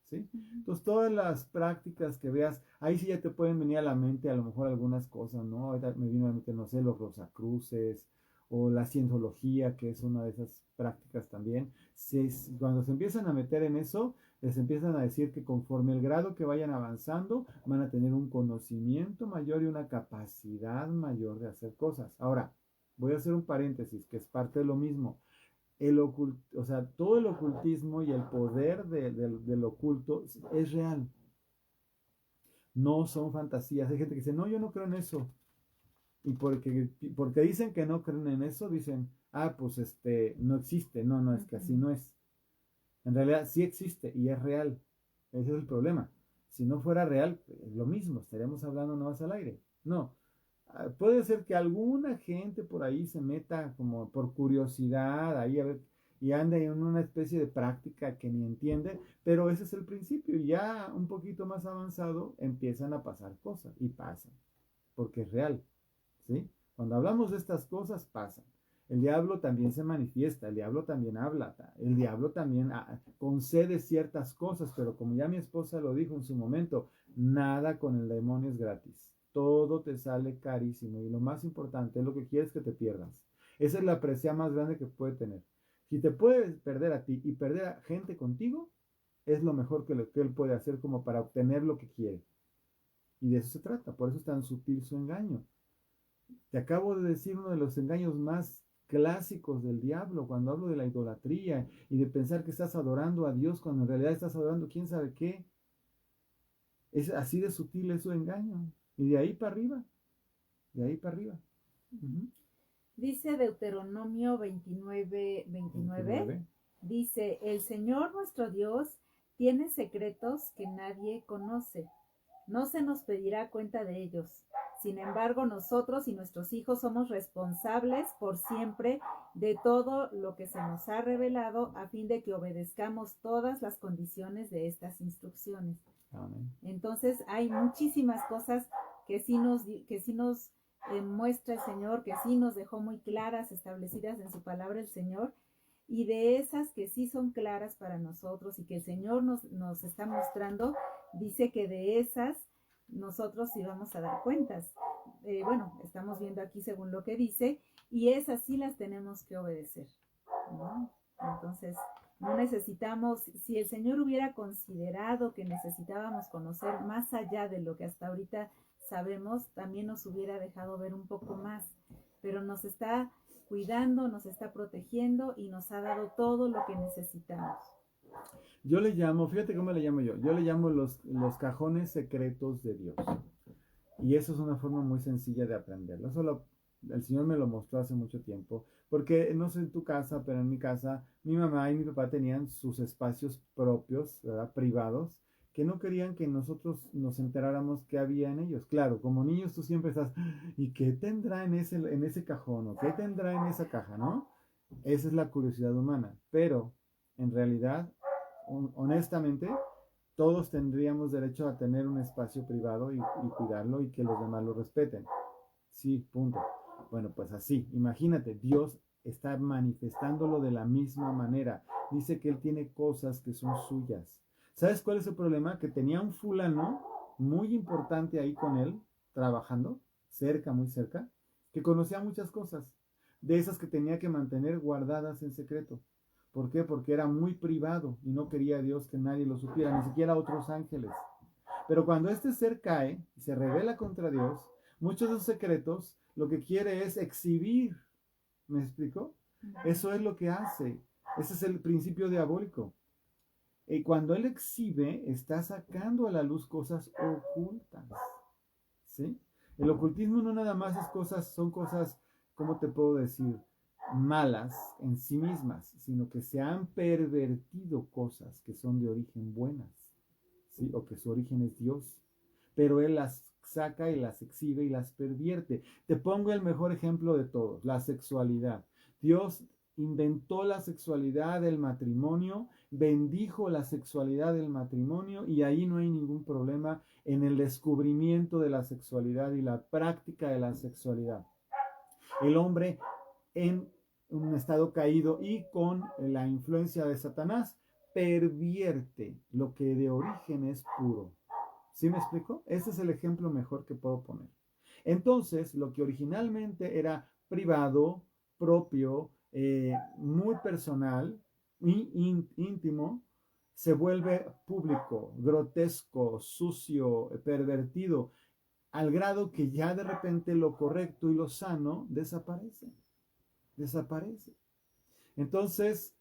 ¿sí? Entonces, todas las prácticas que veas, ahí sí ya te pueden venir a la mente a lo mejor algunas cosas, ¿no? Ahorita me vino a la mente, no sé, los rosacruces o la cienciología, que es una de esas prácticas también. Cuando se empiezan a meter en eso, les empiezan a decir que conforme el grado que vayan avanzando, van a tener un conocimiento mayor y una capacidad mayor de hacer cosas. Ahora, voy a hacer un paréntesis, que es parte de lo mismo. O sea, todo el ocultismo y el poder del oculto es real. No son fantasías. Hay gente que dice, no, yo no creo en eso. Y porque dicen que no creen en eso, dicen, pues no existe. No, no, es que así no es. En realidad sí existe y es real. Ese es el problema. Si no fuera real, es lo mismo, estaríamos hablando no más al aire. No. Puede ser que alguna gente por ahí se meta como por curiosidad ahí a ver y ande en una especie de práctica que ni entiende, pero ese es el principio. Y ya un poquito más avanzado empiezan a pasar cosas y pasan, porque es real, ¿sí? Cuando hablamos de estas cosas pasan. El diablo también se manifiesta, el diablo también habla, el diablo también concede ciertas cosas, pero como ya mi esposa lo dijo en su momento, nada con el demonio es gratis. Todo te sale carísimo y lo más importante es lo que quieres que te pierdas. Esa es la preciada más grande que puede tener. Si te puedes perder a ti y perder a gente contigo, es lo mejor que él puede hacer como para obtener lo que quiere. Y de eso se trata, por eso es tan sutil su engaño. Te acabo de decir uno de los engaños más clásicos del diablo cuando hablo de la idolatría y de pensar que estás adorando a Dios cuando en realidad estás adorando quién sabe qué. Es así de sutil es su engaño. Y de ahí para arriba, de ahí para arriba. Dice Deuteronomio 29, dice, el Señor nuestro Dios tiene secretos que nadie conoce. No se nos pedirá cuenta de ellos. Sin embargo, nosotros y nuestros hijos somos responsables por siempre de todo lo que se nos ha revelado a fin de que obedezcamos todas las condiciones de estas instrucciones. Amén. Entonces, hay muchísimas cosas que sí nos muestra el Señor, que sí nos dejó muy claras, establecidas en su palabra el Señor, y de esas que sí son claras para nosotros y que el Señor nos está mostrando, dice que de esas nosotros sí vamos a dar cuentas. Estamos viendo aquí según lo que dice, y esas sí las tenemos que obedecer, ¿no? Entonces, no necesitamos, si el Señor hubiera considerado que necesitábamos conocer más allá de lo que hasta ahorita sabemos, también nos hubiera dejado ver un poco más, pero nos está cuidando, nos está protegiendo y nos ha dado todo lo que necesitamos. Yo le llamo, fíjate cómo le llamo yo le llamo los cajones secretos de Dios. Y eso es una forma muy sencilla de aprenderlo. Solo el Señor me lo mostró hace mucho tiempo, porque no sé en tu casa, pero en mi casa, mi mamá y mi papá tenían sus espacios propios, ¿verdad? Privados, que no querían que nosotros nos enteráramos qué había en ellos. Claro, como niños tú siempre estás, ¿y qué tendrá en ese cajón? ¿O qué tendrá en esa caja? ¿No? Esa es la curiosidad humana. Pero, en realidad, honestamente, todos tendríamos derecho a tener un espacio privado y cuidarlo y que los demás lo respeten. Sí, punto. Bueno, pues así, imagínate, Dios está manifestándolo de la misma manera. Dice que Él tiene cosas que son suyas. ¿Sabes cuál es el problema? Que tenía un fulano muy importante ahí con él, trabajando, cerca, muy cerca, que conocía muchas cosas, de esas que tenía que mantener guardadas en secreto. ¿Por qué? Porque era muy privado y no quería Dios que nadie lo supiera, ni siquiera otros ángeles. Pero cuando este ser cae y se revela contra Dios, muchos de sus secretos lo que quiere es exhibir. ¿Me explico? Eso es lo que hace. Ese es el principio diabólico. Y cuando él exhibe, está sacando a la luz cosas ocultas. ¿Sí? El ocultismo no nada más es cosas, son cosas, ¿cómo te puedo decir? Malas en sí mismas, sino que se han pervertido cosas que son de origen buenas, ¿sí? O que su origen es Dios. Pero él las saca y las exhibe y las pervierte. Te pongo el mejor ejemplo de todos, la sexualidad. Dios inventó la sexualidad del matrimonio, bendijo la sexualidad del matrimonio y ahí no hay ningún problema en el descubrimiento de la sexualidad y la práctica de la sexualidad. El hombre en un estado caído y con la influencia de Satanás pervierte lo que de origen es puro. ¿Sí me explico? Ese es el ejemplo mejor que puedo poner. Entonces, lo que originalmente era privado, propio, muy personal y íntimo, se vuelve público, grotesco, sucio, pervertido, al grado que ya de repente lo correcto y lo sano desaparece. Desaparece. Entonces,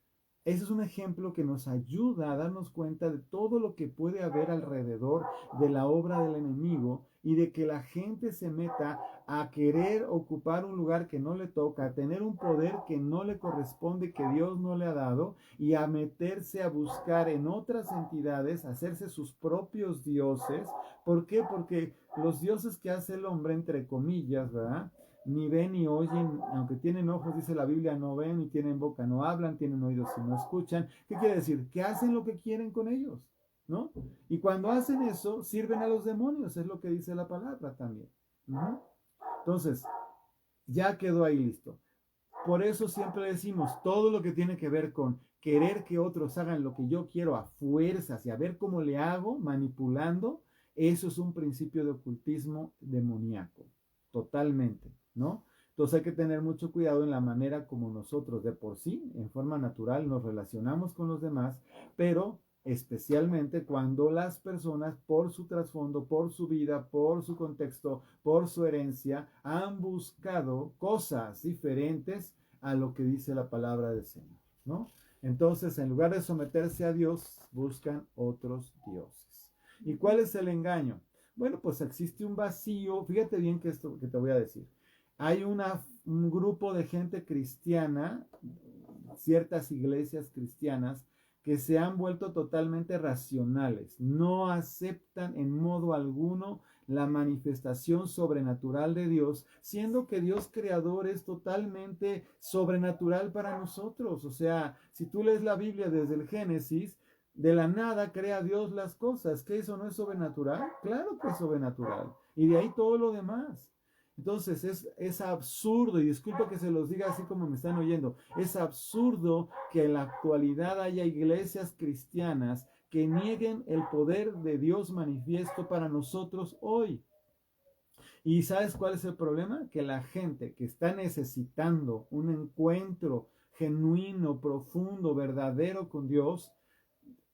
ese es un ejemplo que nos ayuda a darnos cuenta de todo lo que puede haber alrededor de la obra del enemigo y de que la gente se meta a querer ocupar un lugar que no le toca, a tener un poder que no le corresponde, que Dios no le ha dado, y a meterse a buscar en otras entidades, hacerse sus propios dioses. ¿Por qué? Porque los dioses que hace el hombre, entre comillas, ¿verdad? Ni ven ni oyen, aunque tienen ojos, dice la Biblia, no ven, ni tienen boca, no hablan, tienen oídos y no escuchan. ¿Qué quiere decir? Que hacen lo que quieren con ellos, ¿no? Y cuando hacen eso, sirven a los demonios, es lo que dice la palabra también. Entonces, ya quedó ahí listo. Por eso siempre decimos, todo lo que tiene que ver con querer que otros hagan lo que yo quiero a fuerzas y a ver cómo le hago, manipulando, eso es un principio de ocultismo demoníaco, totalmente, ¿no? Entonces hay que tener mucho cuidado en la manera como nosotros de por sí, en forma natural, nos relacionamos con los demás, pero especialmente cuando las personas por su trasfondo, por su vida, por su contexto, por su herencia, han buscado cosas diferentes a lo que dice la palabra del Señor, ¿no? Entonces, en lugar de someterse a Dios, buscan otros dioses. ¿Y cuál es el engaño? Bueno, pues existe un vacío. Fíjate bien que esto que te voy a decir. Hay un grupo de gente cristiana, ciertas iglesias cristianas, que se han vuelto totalmente racionales, no aceptan en modo alguno la manifestación sobrenatural de Dios, siendo que Dios creador es totalmente sobrenatural para nosotros. O sea, si tú lees la Biblia desde el Génesis, de la nada crea Dios las cosas. ¿Que eso no es sobrenatural? Claro que es sobrenatural. Y de ahí todo lo demás. Entonces es absurdo, y disculpa que se los diga así como me están oyendo, es absurdo que en la actualidad haya iglesias cristianas que nieguen el poder de Dios manifiesto para nosotros hoy. ¿Y sabes cuál es el problema? Que la gente que está necesitando un encuentro genuino, profundo, verdadero con Dios,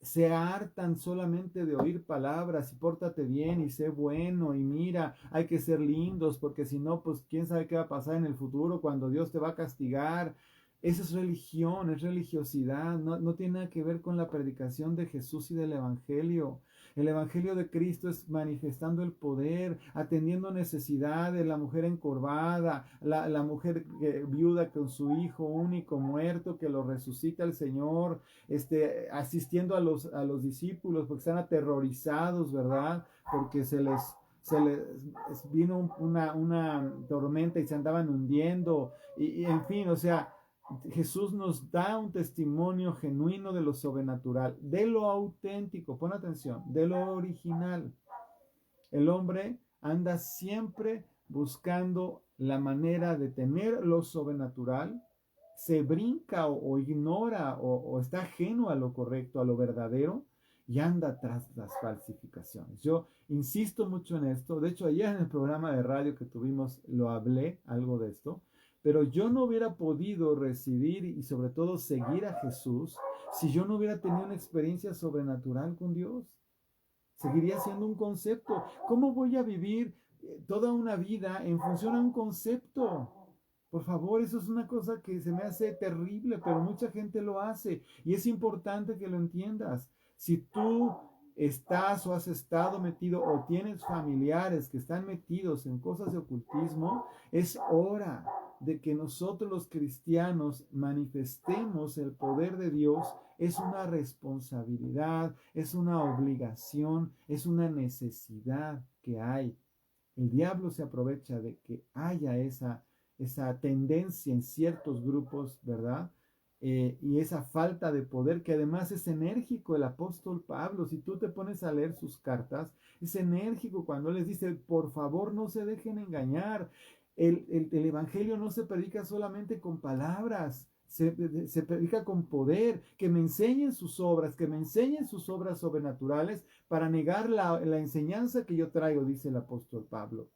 se hartan solamente de oír palabras y pórtate bien y sé bueno y mira, hay que ser lindos porque si no, pues quién sabe qué va a pasar en el futuro cuando Dios te va a castigar. Esa es religión, es religiosidad, no tiene nada que ver con la predicación de Jesús y del Evangelio. El Evangelio de Cristo es manifestando el poder, atendiendo necesidades, la mujer encorvada, la mujer viuda con su hijo único muerto, que lo resucita el Señor, asistiendo a los discípulos porque están aterrorizados, ¿verdad? Porque se les vino una tormenta y se andaban hundiendo, y en fin, o sea, Jesús nos da un testimonio genuino de lo sobrenatural, de lo auténtico, pon atención, de lo original. El hombre anda siempre buscando la manera de tener lo sobrenatural, se brinca o ignora o está ajeno a lo correcto, a lo verdadero, y anda tras las falsificaciones. Yo insisto mucho en esto. De hecho, ayer en el programa de radio que tuvimos lo hablé algo de esto. Pero yo no hubiera podido recibir y sobre todo seguir a Jesús si yo no hubiera tenido una experiencia sobrenatural con Dios. Seguiría siendo un concepto. ¿Cómo voy a vivir toda una vida en función a un concepto? Por favor, eso es una cosa que se me hace terrible, pero mucha gente lo hace y es importante que lo entiendas. Si tú estás o has estado metido o tienes familiares que están metidos en cosas de ocultismo, es hora de que nosotros los cristianos manifestemos el poder de Dios. Es una responsabilidad, es una obligación, es una necesidad que hay. El diablo se aprovecha de que haya esa tendencia en ciertos grupos, ¿verdad? Y esa falta de poder, que además es enérgico el apóstol Pablo. Si tú te pones a leer sus cartas, es enérgico cuando les dice, por favor no se dejen engañar. El evangelio no se predica solamente con palabras, se predica con poder. Que me enseñen sus obras, que me enseñen sus obras sobrenaturales para negar la enseñanza que yo traigo, dice el apóstol Pablo.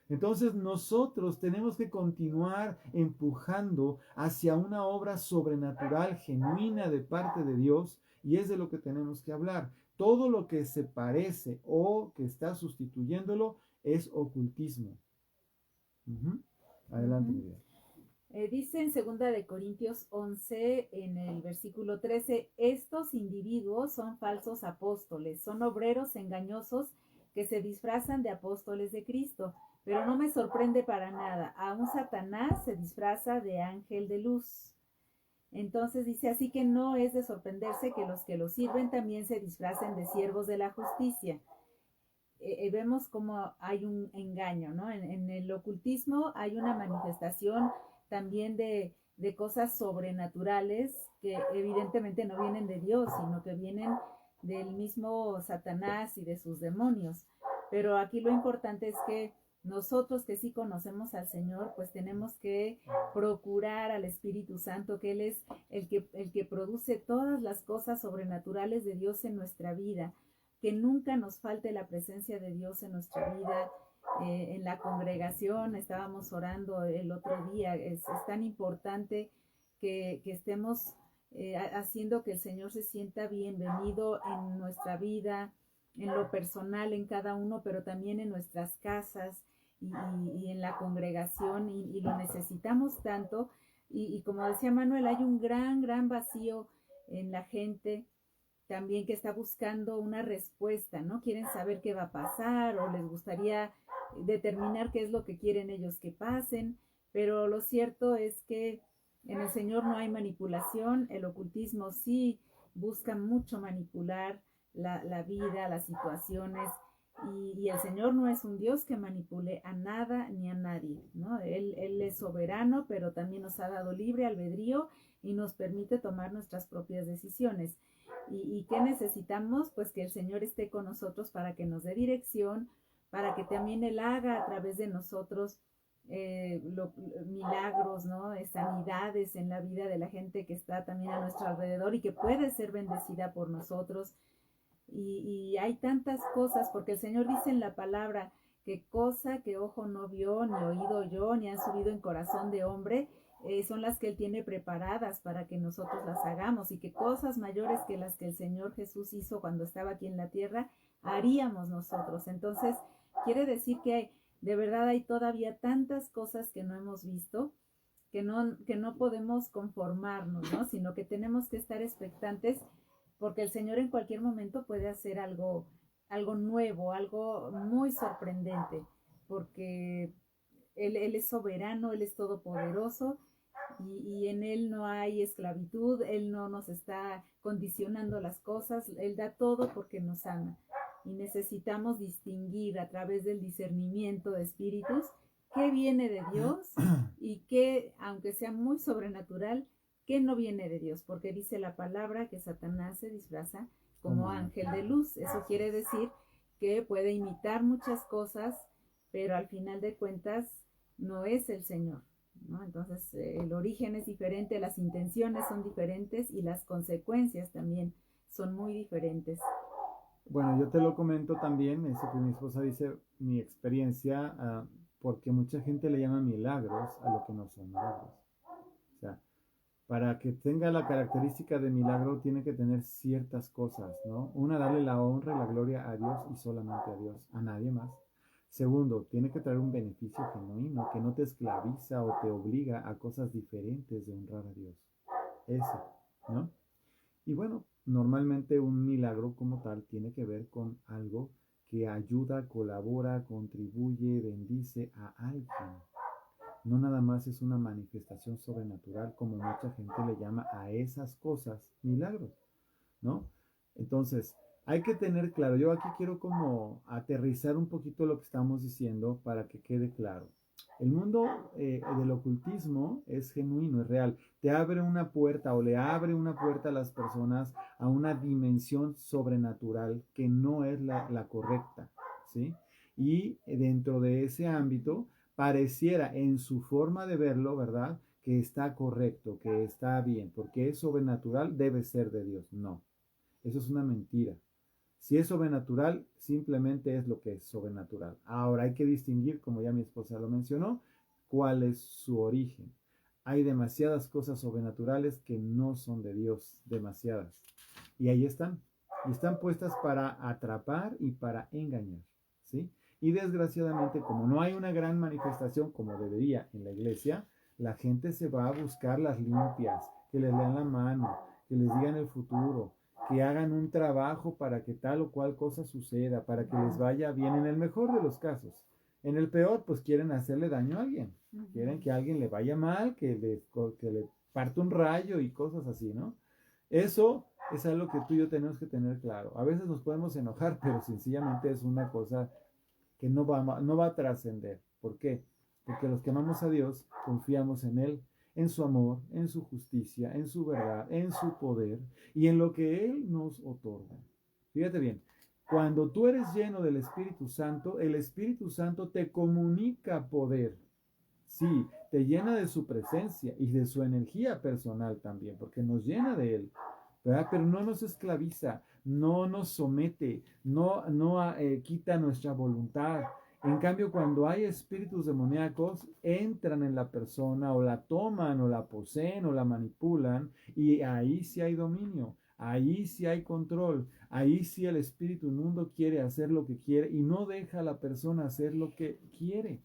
Entonces nosotros tenemos que continuar empujando hacia una obra sobrenatural, genuina de parte de Dios, y es de lo que tenemos que hablar. Todo lo que se parece o que está sustituyéndolo es ocultismo. Adelante, Miguel. Dice en 2 Corintios 11, en el versículo 13, estos individuos son falsos apóstoles, son obreros engañosos que se disfrazan de apóstoles de Cristo. Pero no me sorprende para nada. Aún Satanás se disfraza de ángel de luz. Entonces dice, así que no es de sorprenderse que los que lo sirven también se disfracen de siervos de la justicia. Vemos cómo hay un engaño, ¿no? En el ocultismo hay una manifestación también de cosas sobrenaturales que evidentemente no vienen de Dios, sino que vienen del mismo Satanás y de sus demonios. Pero aquí lo importante es que nosotros que sí conocemos al Señor, pues tenemos que procurar al Espíritu Santo, que Él es el que produce todas las cosas sobrenaturales de Dios en nuestra vida, que nunca nos falte la presencia de Dios en nuestra vida. En la congregación estábamos orando el otro día, es tan importante que estemos haciendo que el Señor se sienta bienvenido en nuestra vida, en lo personal, en cada uno, pero también en nuestras casas y en la congregación, y lo necesitamos tanto. Y como decía Manuel, hay un gran vacío en la gente también que está buscando una respuesta, ¿no? Quieren saber qué va a pasar o les gustaría determinar qué es lo que quieren ellos que pasen, pero lo cierto es que en el Señor no hay manipulación. El ocultismo sí busca mucho manipular la vida, las situaciones, y el Señor no es un Dios que manipule a nada ni a nadie, ¿no? Él es soberano, pero también nos ha dado libre albedrío y nos permite tomar nuestras propias decisiones. ¿Y qué necesitamos? Pues que el Señor esté con nosotros para que nos dé dirección, para que también Él haga a través de nosotros milagros, ¿no? Sanidades en la vida de la gente que está también a nuestro alrededor y que puede ser bendecida por nosotros. Y hay tantas cosas, porque el Señor dice en la palabra que cosa que ojo no vio, ni oído oyó, ni han subido en corazón de hombre, son las que Él tiene preparadas para que nosotros las hagamos, y que cosas mayores que las que el Señor Jesús hizo cuando estaba aquí en la tierra, haríamos nosotros. Entonces, quiere decir que de verdad hay todavía tantas cosas que no hemos visto, que no podemos conformarnos, ¿no? Sino que tenemos que estar expectantes porque el Señor en cualquier momento puede hacer algo nuevo, algo muy sorprendente, porque Él es soberano, Él es todopoderoso y en Él no hay esclavitud, Él no nos está condicionando las cosas, Él da todo porque nos ama. Y necesitamos distinguir a través del discernimiento de espíritus qué viene de Dios y qué, aunque sea muy sobrenatural, qué no viene de Dios, porque dice la palabra que Satanás se disfraza como ángel de luz. Eso quiere decir que puede imitar muchas cosas, pero al final de cuentas no es el Señor, ¿no? Entonces el origen es diferente, las intenciones son diferentes y las consecuencias también son muy diferentes. Bueno, yo te lo comento también, eso que mi esposa dice, mi experiencia, porque mucha gente le llama milagros a lo que no son milagros. O sea, para que tenga la característica de milagro tiene que tener ciertas cosas, ¿no? Una, darle la honra y la gloria a Dios y solamente a Dios, a nadie más. Segundo, tiene que traer un beneficio genuino que no te esclaviza o te obliga a cosas diferentes de honrar a Dios. Eso, ¿no? Y bueno, normalmente un milagro como tal tiene que ver con algo que ayuda, colabora, contribuye, bendice a alguien. No nada más es una manifestación sobrenatural como mucha gente le llama a esas cosas milagros, ¿no? Entonces, hay que tener claro, yo aquí quiero como aterrizar un poquito lo que estamos diciendo para que quede claro. El mundo del ocultismo es genuino, es real. Te abre una puerta o le abre una puerta a las personas a una dimensión sobrenatural que no es la correcta, ¿sí? Y dentro de ese ámbito pareciera en su forma de verlo, ¿verdad? Que está correcto, que está bien, porque es sobrenatural, debe ser de Dios. No, eso es una mentira. Si es sobrenatural, simplemente es lo que es sobrenatural. Ahora hay que distinguir, como ya mi esposa lo mencionó, cuál es su origen. Hay demasiadas cosas sobrenaturales que no son de Dios, demasiadas. Y ahí están. Y están puestas para atrapar y para engañar, ¿sí? Y desgraciadamente, como no hay una gran manifestación como debería en la iglesia, la gente se va a buscar las limpias, que les lean la mano, que les digan el futuro, que hagan un trabajo para que tal o cual cosa suceda, para que les vaya bien en el mejor de los casos. En el peor, pues quieren hacerle daño a alguien. Quieren que a alguien le vaya mal, que le parte un rayo y cosas así, ¿no? Eso es algo que tú y yo tenemos que tener claro. A veces nos podemos enojar, pero sencillamente es una cosa que no va a trascender. ¿Por qué? Porque los que amamos a Dios confiamos en Él, en su amor, en su justicia, en su verdad, en su poder y en lo que Él nos otorga. Fíjate bien, cuando tú eres lleno del Espíritu Santo, el Espíritu Santo te comunica poder. Sí, te llena de su presencia y de su energía personal también, porque nos llena de Él, ¿verdad? Pero no nos esclaviza, no nos somete, no quita nuestra voluntad. En cambio, cuando hay espíritus demoníacos, entran en la persona o la toman o la poseen o la manipulan y ahí sí hay dominio, ahí sí hay control, ahí sí el espíritu inmundo quiere hacer lo que quiere y no deja a la persona hacer lo que quiere.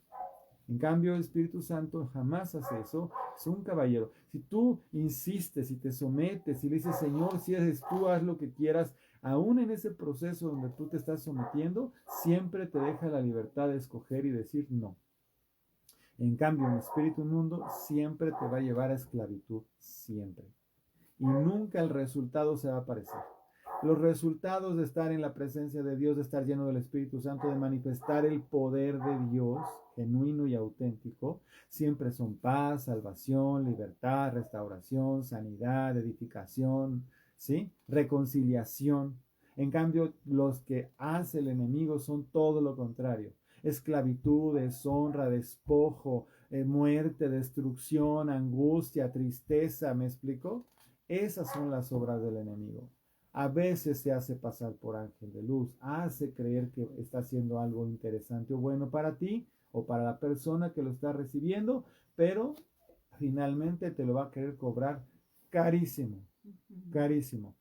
En cambio, el Espíritu Santo jamás hace eso. Es un caballero. Si tú insistes y te sometes y le dices, Señor, si eres tú, haz lo que quieras, aún en ese proceso donde tú te estás sometiendo, siempre te deja la libertad de escoger y decir no. En cambio, un espíritu inmundo siempre te va a llevar a esclavitud, siempre. Y nunca el resultado se va a parecer. Los resultados de estar en la presencia de Dios, de estar lleno del Espíritu Santo, de manifestar el poder de Dios, genuino y auténtico, siempre son paz, salvación, libertad, restauración, sanidad, edificación, ¿sí? Reconciliación. En cambio, los que hace el enemigo son todo lo contrario. Esclavitud, deshonra, despojo, muerte, destrucción, angustia, tristeza, ¿me explico? Esas son las obras del enemigo. A veces se hace pasar por ángel de luz, hace creer que está haciendo algo interesante o bueno para ti o para la persona que lo está recibiendo, pero finalmente te lo va a querer cobrar carísimo, carísimo.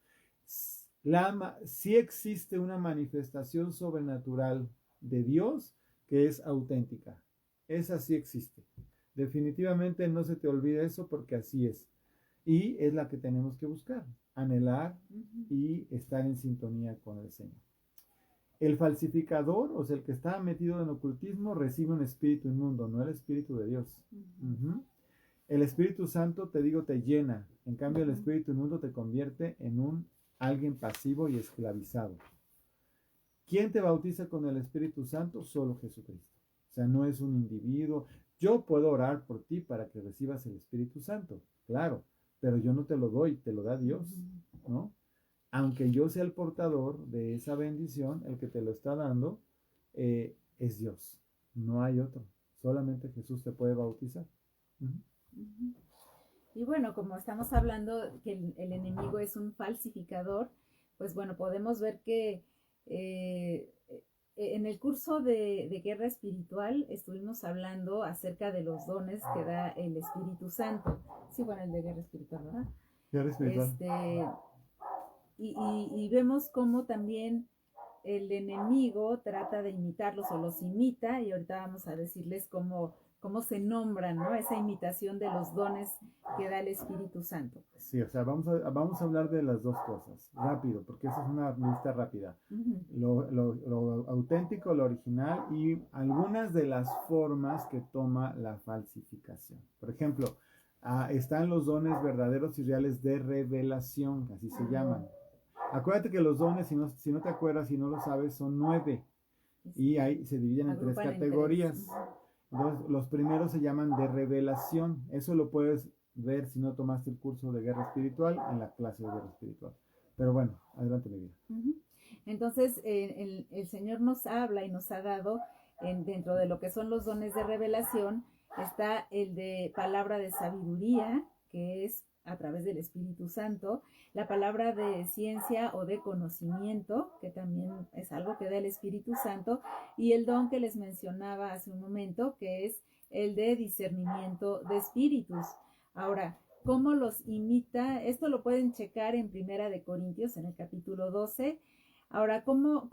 Sí existe una manifestación sobrenatural de Dios que es auténtica. Esa sí existe. Definitivamente no se te olvide eso porque así es. Y es la que tenemos que buscar, anhelar y estar en sintonía con el Señor. El falsificador, o sea, el que está metido en ocultismo, recibe un espíritu inmundo, no el espíritu de Dios. El Espíritu Santo, te digo, te llena. En cambio, el espíritu inmundo te convierte en alguien pasivo y esclavizado. ¿Quién te bautiza con el Espíritu Santo? Solo Jesucristo. O sea, no es un individuo. Yo puedo orar por ti para que recibas el Espíritu Santo, claro, pero yo no te lo doy, te lo da Dios, ¿no? Aunque yo sea el portador de esa bendición, el que te lo está dando es Dios. No hay otro. Solamente Jesús te puede bautizar. Y bueno, como estamos hablando que el enemigo es un falsificador, pues bueno, podemos ver que en el curso de guerra espiritual estuvimos hablando acerca de los dones que da el Espíritu Santo. Sí, bueno, el de guerra espiritual, ¿verdad? Guerra espiritual. Y vemos cómo también el enemigo trata de imitarlos o los imita, y ahorita vamos a decirles cómo se nombran, ¿no? Esa imitación de los dones que da el Espíritu Santo. Sí, o sea, vamos a hablar de las dos cosas, rápido, porque esa es una lista rápida. Lo auténtico, lo original y algunas de las formas que toma la falsificación. Por ejemplo, están los dones verdaderos y reales de revelación, así se llaman. Acuérdate que los dones, si no te acuerdas, si no lo sabes, son 9 y ahí se dividen en 3 categorías. Entonces, los primeros se llaman de revelación. Eso lo puedes ver si no tomaste el curso de guerra espiritual en la clase de guerra espiritual. Pero bueno, adelante, mi vida. Entonces, el Señor nos habla y nos ha dado, dentro de lo que son los dones de revelación, está el de palabra de sabiduría, que es a través del Espíritu Santo, la palabra de ciencia o de conocimiento, que también es algo que da el Espíritu Santo, y el don que les mencionaba hace un momento, que es el de discernimiento de espíritus. Ahora, ¿cómo los imita? Esto lo pueden checar en Primera de Corintios, en el capítulo 12. Ahora, ¿cómo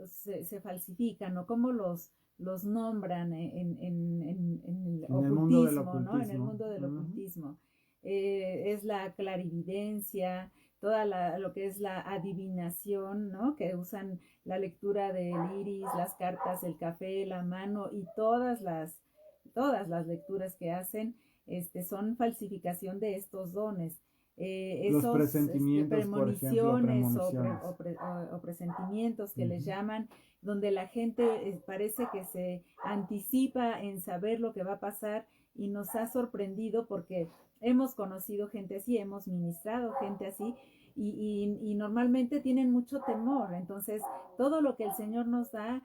se falsifican o cómo los nombran en el ocultismo, ¿no? En el mundo del ocultismo. Es la clarividencia, lo que es la adivinación, ¿no? Que usan la lectura del iris, las cartas, el café, la mano y todas las lecturas que hacen son falsificación de estos dones. Los presentimientos, premoniciones o presentimientos que les llaman, donde la gente parece que se anticipa en saber lo que va a pasar, y nos ha sorprendido porque hemos conocido gente así, hemos ministrado gente así, y normalmente tienen mucho temor. Entonces, todo lo que el Señor nos da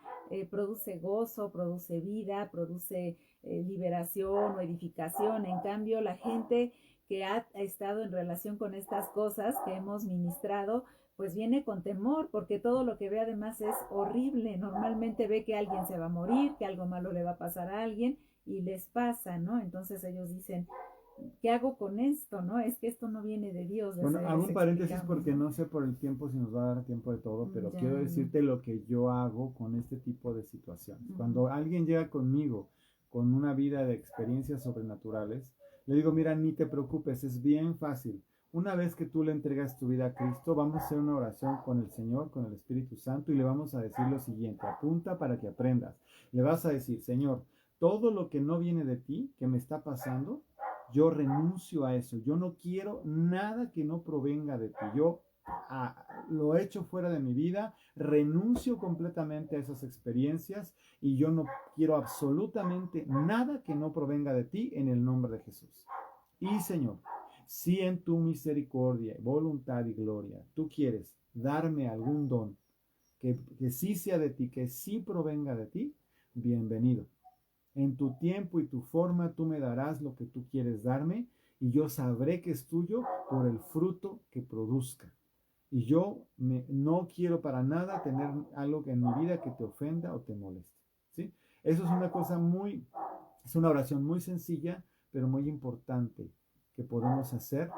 produce gozo, produce vida, produce liberación o edificación. En cambio, la gente que ha estado en relación con estas cosas que hemos ministrado, pues viene con temor, porque todo lo que ve además es horrible. Normalmente ve que alguien se va a morir, que algo malo le va a pasar a alguien, y les pasa, ¿no? Entonces ellos dicen, ¿qué hago con esto, no? Es que esto no viene de Dios. Bueno, hago un paréntesis porque no sé por el tiempo si nos va a dar tiempo de todo, pero quiero decirte lo que yo hago con este tipo de situaciones. Cuando alguien llega conmigo con una vida de experiencias sobrenaturales, le digo, mira, ni te preocupes, es bien fácil. Una vez que tú le entregas tu vida a Cristo, vamos a hacer una oración con el Señor, con el Espíritu Santo, y le vamos a decir lo siguiente, apunta para que aprendas. Le vas a decir, Señor, todo lo que no viene de ti, que me está pasando, yo renuncio a eso. Yo no quiero nada que no provenga de ti. Yo lo he hecho fuera de mi vida, renuncio completamente a esas experiencias y yo no quiero absolutamente nada que no provenga de ti en el nombre de Jesús. Y Señor, si en tu misericordia, voluntad y gloria tú quieres darme algún don que sí sea de ti, que sí provenga de ti, bienvenido. En tu tiempo y tu forma tú me darás lo que tú quieres darme y yo sabré que es tuyo por el fruto que produzca. Y yo no quiero para nada tener algo en mi vida que te ofenda o te moleste. ¿Sí? Eso es una cosa es una oración muy sencilla, pero muy importante que podemos hacer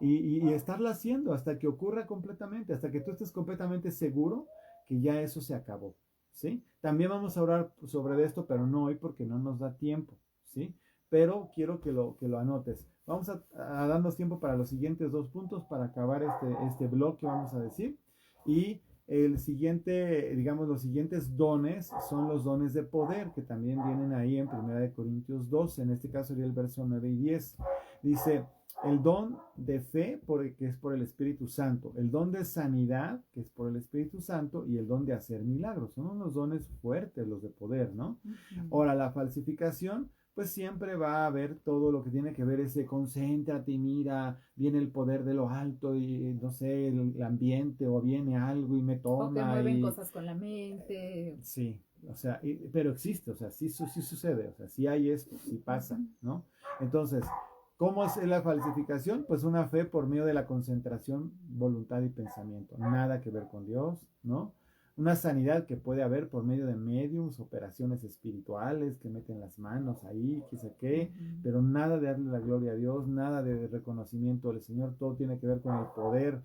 y estarla haciendo hasta que ocurra completamente, hasta que tú estés completamente seguro que ya eso se acabó. ¿Sí? También vamos a orar sobre esto, pero no hoy porque no nos da tiempo. ¿sí? Pero quiero que lo anotes. Vamos a darnos tiempo para los siguientes 2 puntos para acabar este bloque, vamos a decir. Y el siguiente, digamos, los siguientes dones son los dones de poder, que también vienen ahí en 1 Corintios 12, en este caso sería el verso 9 y 10. Dice, el don de fe, que es por el Espíritu Santo, el don de sanidad, que es por el Espíritu Santo, y el don de hacer milagros. Son unos dones fuertes los de poder, ¿no? Ahora, la falsificación, pues siempre va a haber todo lo que tiene que ver ese concéntrate y mira, viene el poder de lo alto y no sé, el ambiente o viene algo y me O que toma mueven y... cosas con la mente. Sí, o sea, pero existe, o sea, sí, sí sucede, o sea, sí hay esto, sí pasa, ¿no? Entonces, ¿cómo es la falsificación? Pues una fe por medio de la concentración, voluntad y pensamiento, nada que ver con Dios, ¿no? Una sanidad que puede haber por medio de mediums, operaciones espirituales que meten las manos ahí, qué sé qué, pero nada de darle la gloria a Dios, nada de reconocimiento al Señor, todo tiene que ver con el poder,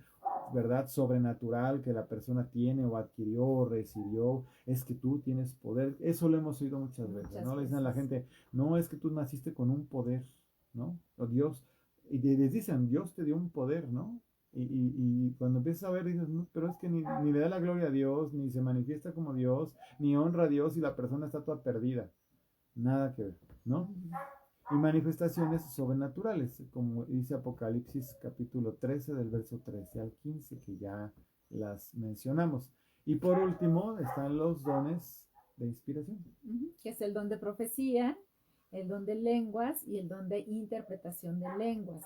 ¿verdad? Sobrenatural que la persona tiene o adquirió o recibió, es que tú tienes poder. Eso lo hemos oído muchas veces, ¿no? Le dicen a la gente, no, es que tú naciste con un poder, ¿no? O Dios, y les dicen, Dios te dio un poder, ¿no? Y cuando empiezas a ver, dices, no, pero es que ni le da la gloria a Dios, ni se manifiesta como Dios, ni honra a Dios y la persona está toda perdida. Nada que ver, ¿no? Y manifestaciones sobrenaturales, como dice Apocalipsis capítulo 13 del verso 13 al 15, que ya las mencionamos. Y por último están los dones de inspiración. Que es el don de profecía, el don de lenguas y el don de interpretación de lenguas.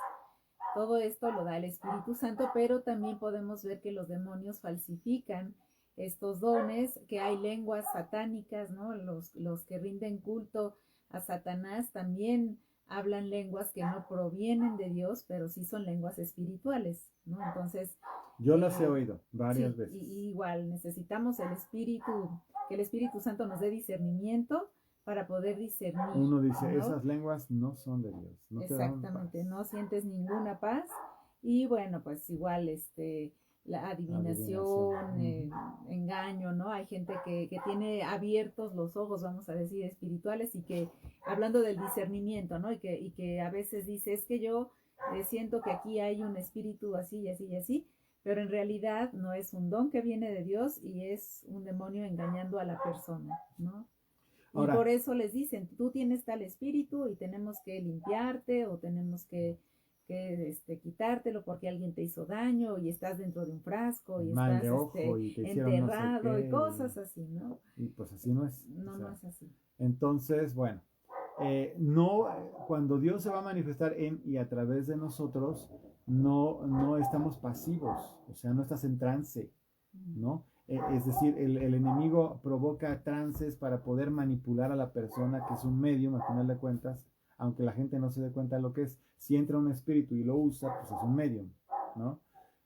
Todo esto lo da el Espíritu Santo, pero también podemos ver que los demonios falsifican estos dones, que hay lenguas satánicas, ¿no? Los que rinden culto a Satanás también hablan lenguas que no provienen de Dios, pero sí son lenguas espirituales, ¿no? Entonces, yo las he oído varias sí, veces. Y igual necesitamos el Espíritu, que el Espíritu Santo nos dé discernimiento para poder discernir. Uno dice, ¿no? esas lenguas no son de Dios, no Exactamente, te dan paz. no sientes ninguna paz. Y bueno, pues igual la adivinación, engaño, ¿no? Hay gente que tiene abiertos los ojos, vamos a decir, espirituales y que, hablando del discernimiento, ¿no? Y que a veces dice, es que yo siento que aquí hay un espíritu así y así y así, pero en realidad no es un don que viene de Dios y es un demonio engañando a la persona, ¿no? Ahora, y por eso les dicen, tú tienes tal espíritu y tenemos que limpiarte o tenemos que quitártelo porque alguien te hizo daño y estás dentro de un frasco y mal estás de ojo y te enterrado no sé qué, y cosas así, ¿no? Y pues así no es. No, o sea, no es así. Entonces, bueno, no, cuando Dios se va a manifestar en y a través de nosotros, no estamos pasivos, o sea, no estás en trance, ¿no? Es decir, el enemigo provoca trances para poder manipular a la persona, que es un medium, al final de cuentas, aunque la gente no se dé cuenta de lo que es. Si entra un espíritu y lo usa, pues es un medium, ¿no?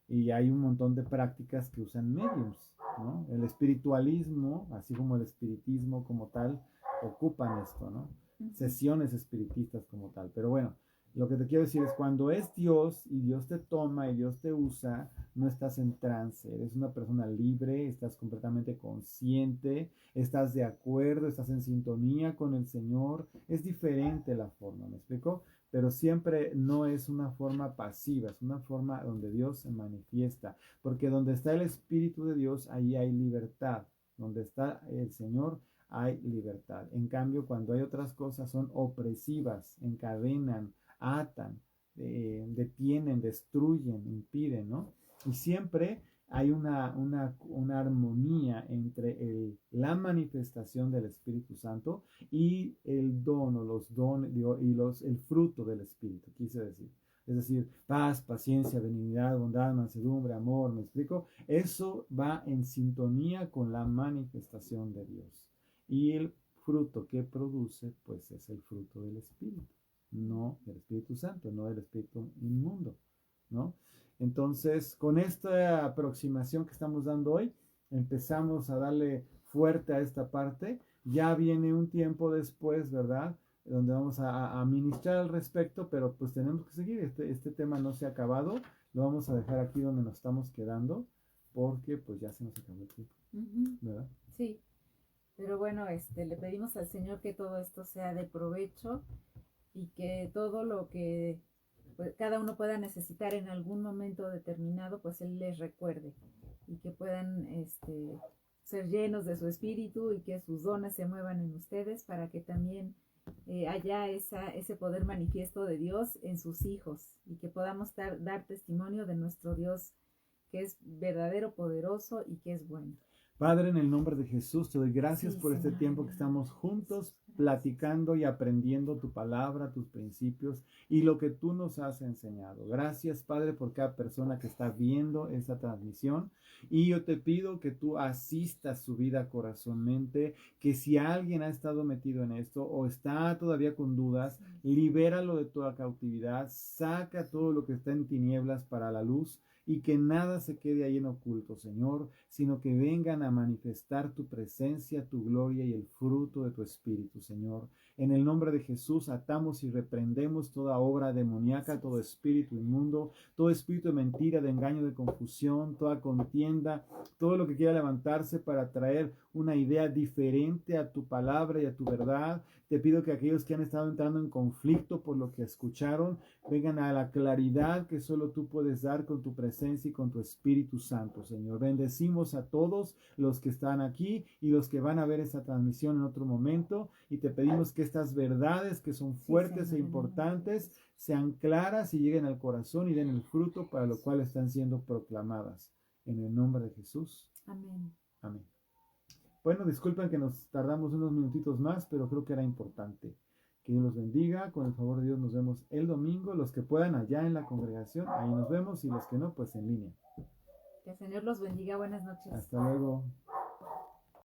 Y hay un montón de prácticas que usan mediums, ¿no? El espiritualismo, así como el espiritismo como tal, ocupan esto, ¿no? Sesiones espiritistas como tal. Pero bueno, lo que te quiero decir es cuando es Dios y Dios te toma y Dios te usa, no estás en trance, eres una persona libre, estás completamente consciente, estás de acuerdo, estás en sintonía con el Señor, es diferente la forma, ¿me explico? Pero siempre no es una forma pasiva, es una forma donde Dios se manifiesta, porque donde está el Espíritu de Dios, ahí hay libertad, donde está el Señor, hay libertad. En cambio, cuando hay otras cosas, son opresivas, encadenan, atan, detienen, destruyen, impiden, ¿no? Y siempre hay una armonía entre la manifestación del Espíritu Santo y el don o los dones y el fruto del Espíritu, quise decir. Es decir, paz, paciencia, benignidad, bondad, mansedumbre, amor, ¿me explico? Eso va en sintonía con la manifestación de Dios. Y el fruto que produce, pues es el fruto del Espíritu, no del Espíritu Santo, no del Espíritu inmundo, ¿no? Entonces, con esta aproximación que estamos dando hoy, empezamos a darle fuerte a esta parte. Ya viene un tiempo después, ¿verdad? Donde vamos a ministrar al respecto, pero pues tenemos que seguir. Este tema no se ha acabado. Lo vamos a dejar aquí donde nos estamos quedando, porque pues ya se nos acabó el tiempo, ¿verdad? Sí. Pero bueno, le pedimos al Señor que todo esto sea de provecho y que todo lo que pues, cada uno pueda necesitar en algún momento determinado, pues Él les recuerde y que puedan ser llenos de su espíritu y que sus dones se muevan en ustedes para que también haya ese poder manifiesto de Dios en sus hijos y que podamos dar testimonio de nuestro Dios que es verdadero, poderoso y que es bueno. Padre, en el nombre de Jesús, te doy gracias Sí, por este Señor, tiempo que estamos juntos platicando y aprendiendo tu palabra, tus principios y lo que tú nos has enseñado. Gracias, Padre, por cada persona que está viendo esta transmisión. Y yo te pido que tú asistas su vida corazonmente, que si alguien ha estado metido en esto o está todavía con dudas, libéralo de toda cautividad, saca todo lo que está en tinieblas para la luz. Y que nada se quede ahí en oculto, Señor, sino que vengan a manifestar tu presencia, tu gloria y el fruto de tu Espíritu, Señor. En el nombre de Jesús atamos y reprendemos toda obra demoníaca, todo espíritu inmundo, todo espíritu de mentira, de engaño, de confusión, toda contienda, todo lo que quiera levantarse para traer una idea diferente a tu palabra y a tu verdad. Te pido que aquellos que han estado entrando en conflicto por lo que escucharon, vengan a la claridad que solo tú puedes dar con tu presencia y con tu Espíritu Santo, Señor. Bendecimos a todos los que están aquí y los que van a ver esta transmisión en otro momento y te pedimos que estas verdades que son fuertes e importantes sean claras y lleguen al corazón y den el fruto para lo cual están siendo proclamadas. En el nombre de Jesús. Amén. Amén. Bueno, disculpen que nos tardamos unos minutitos más, pero creo que era importante. Que Dios los bendiga. Con el favor de Dios nos vemos el domingo. Los que puedan allá en la congregación, ahí nos vemos. Y los que no, pues en línea. Que el Señor los bendiga. Buenas noches. Hasta luego.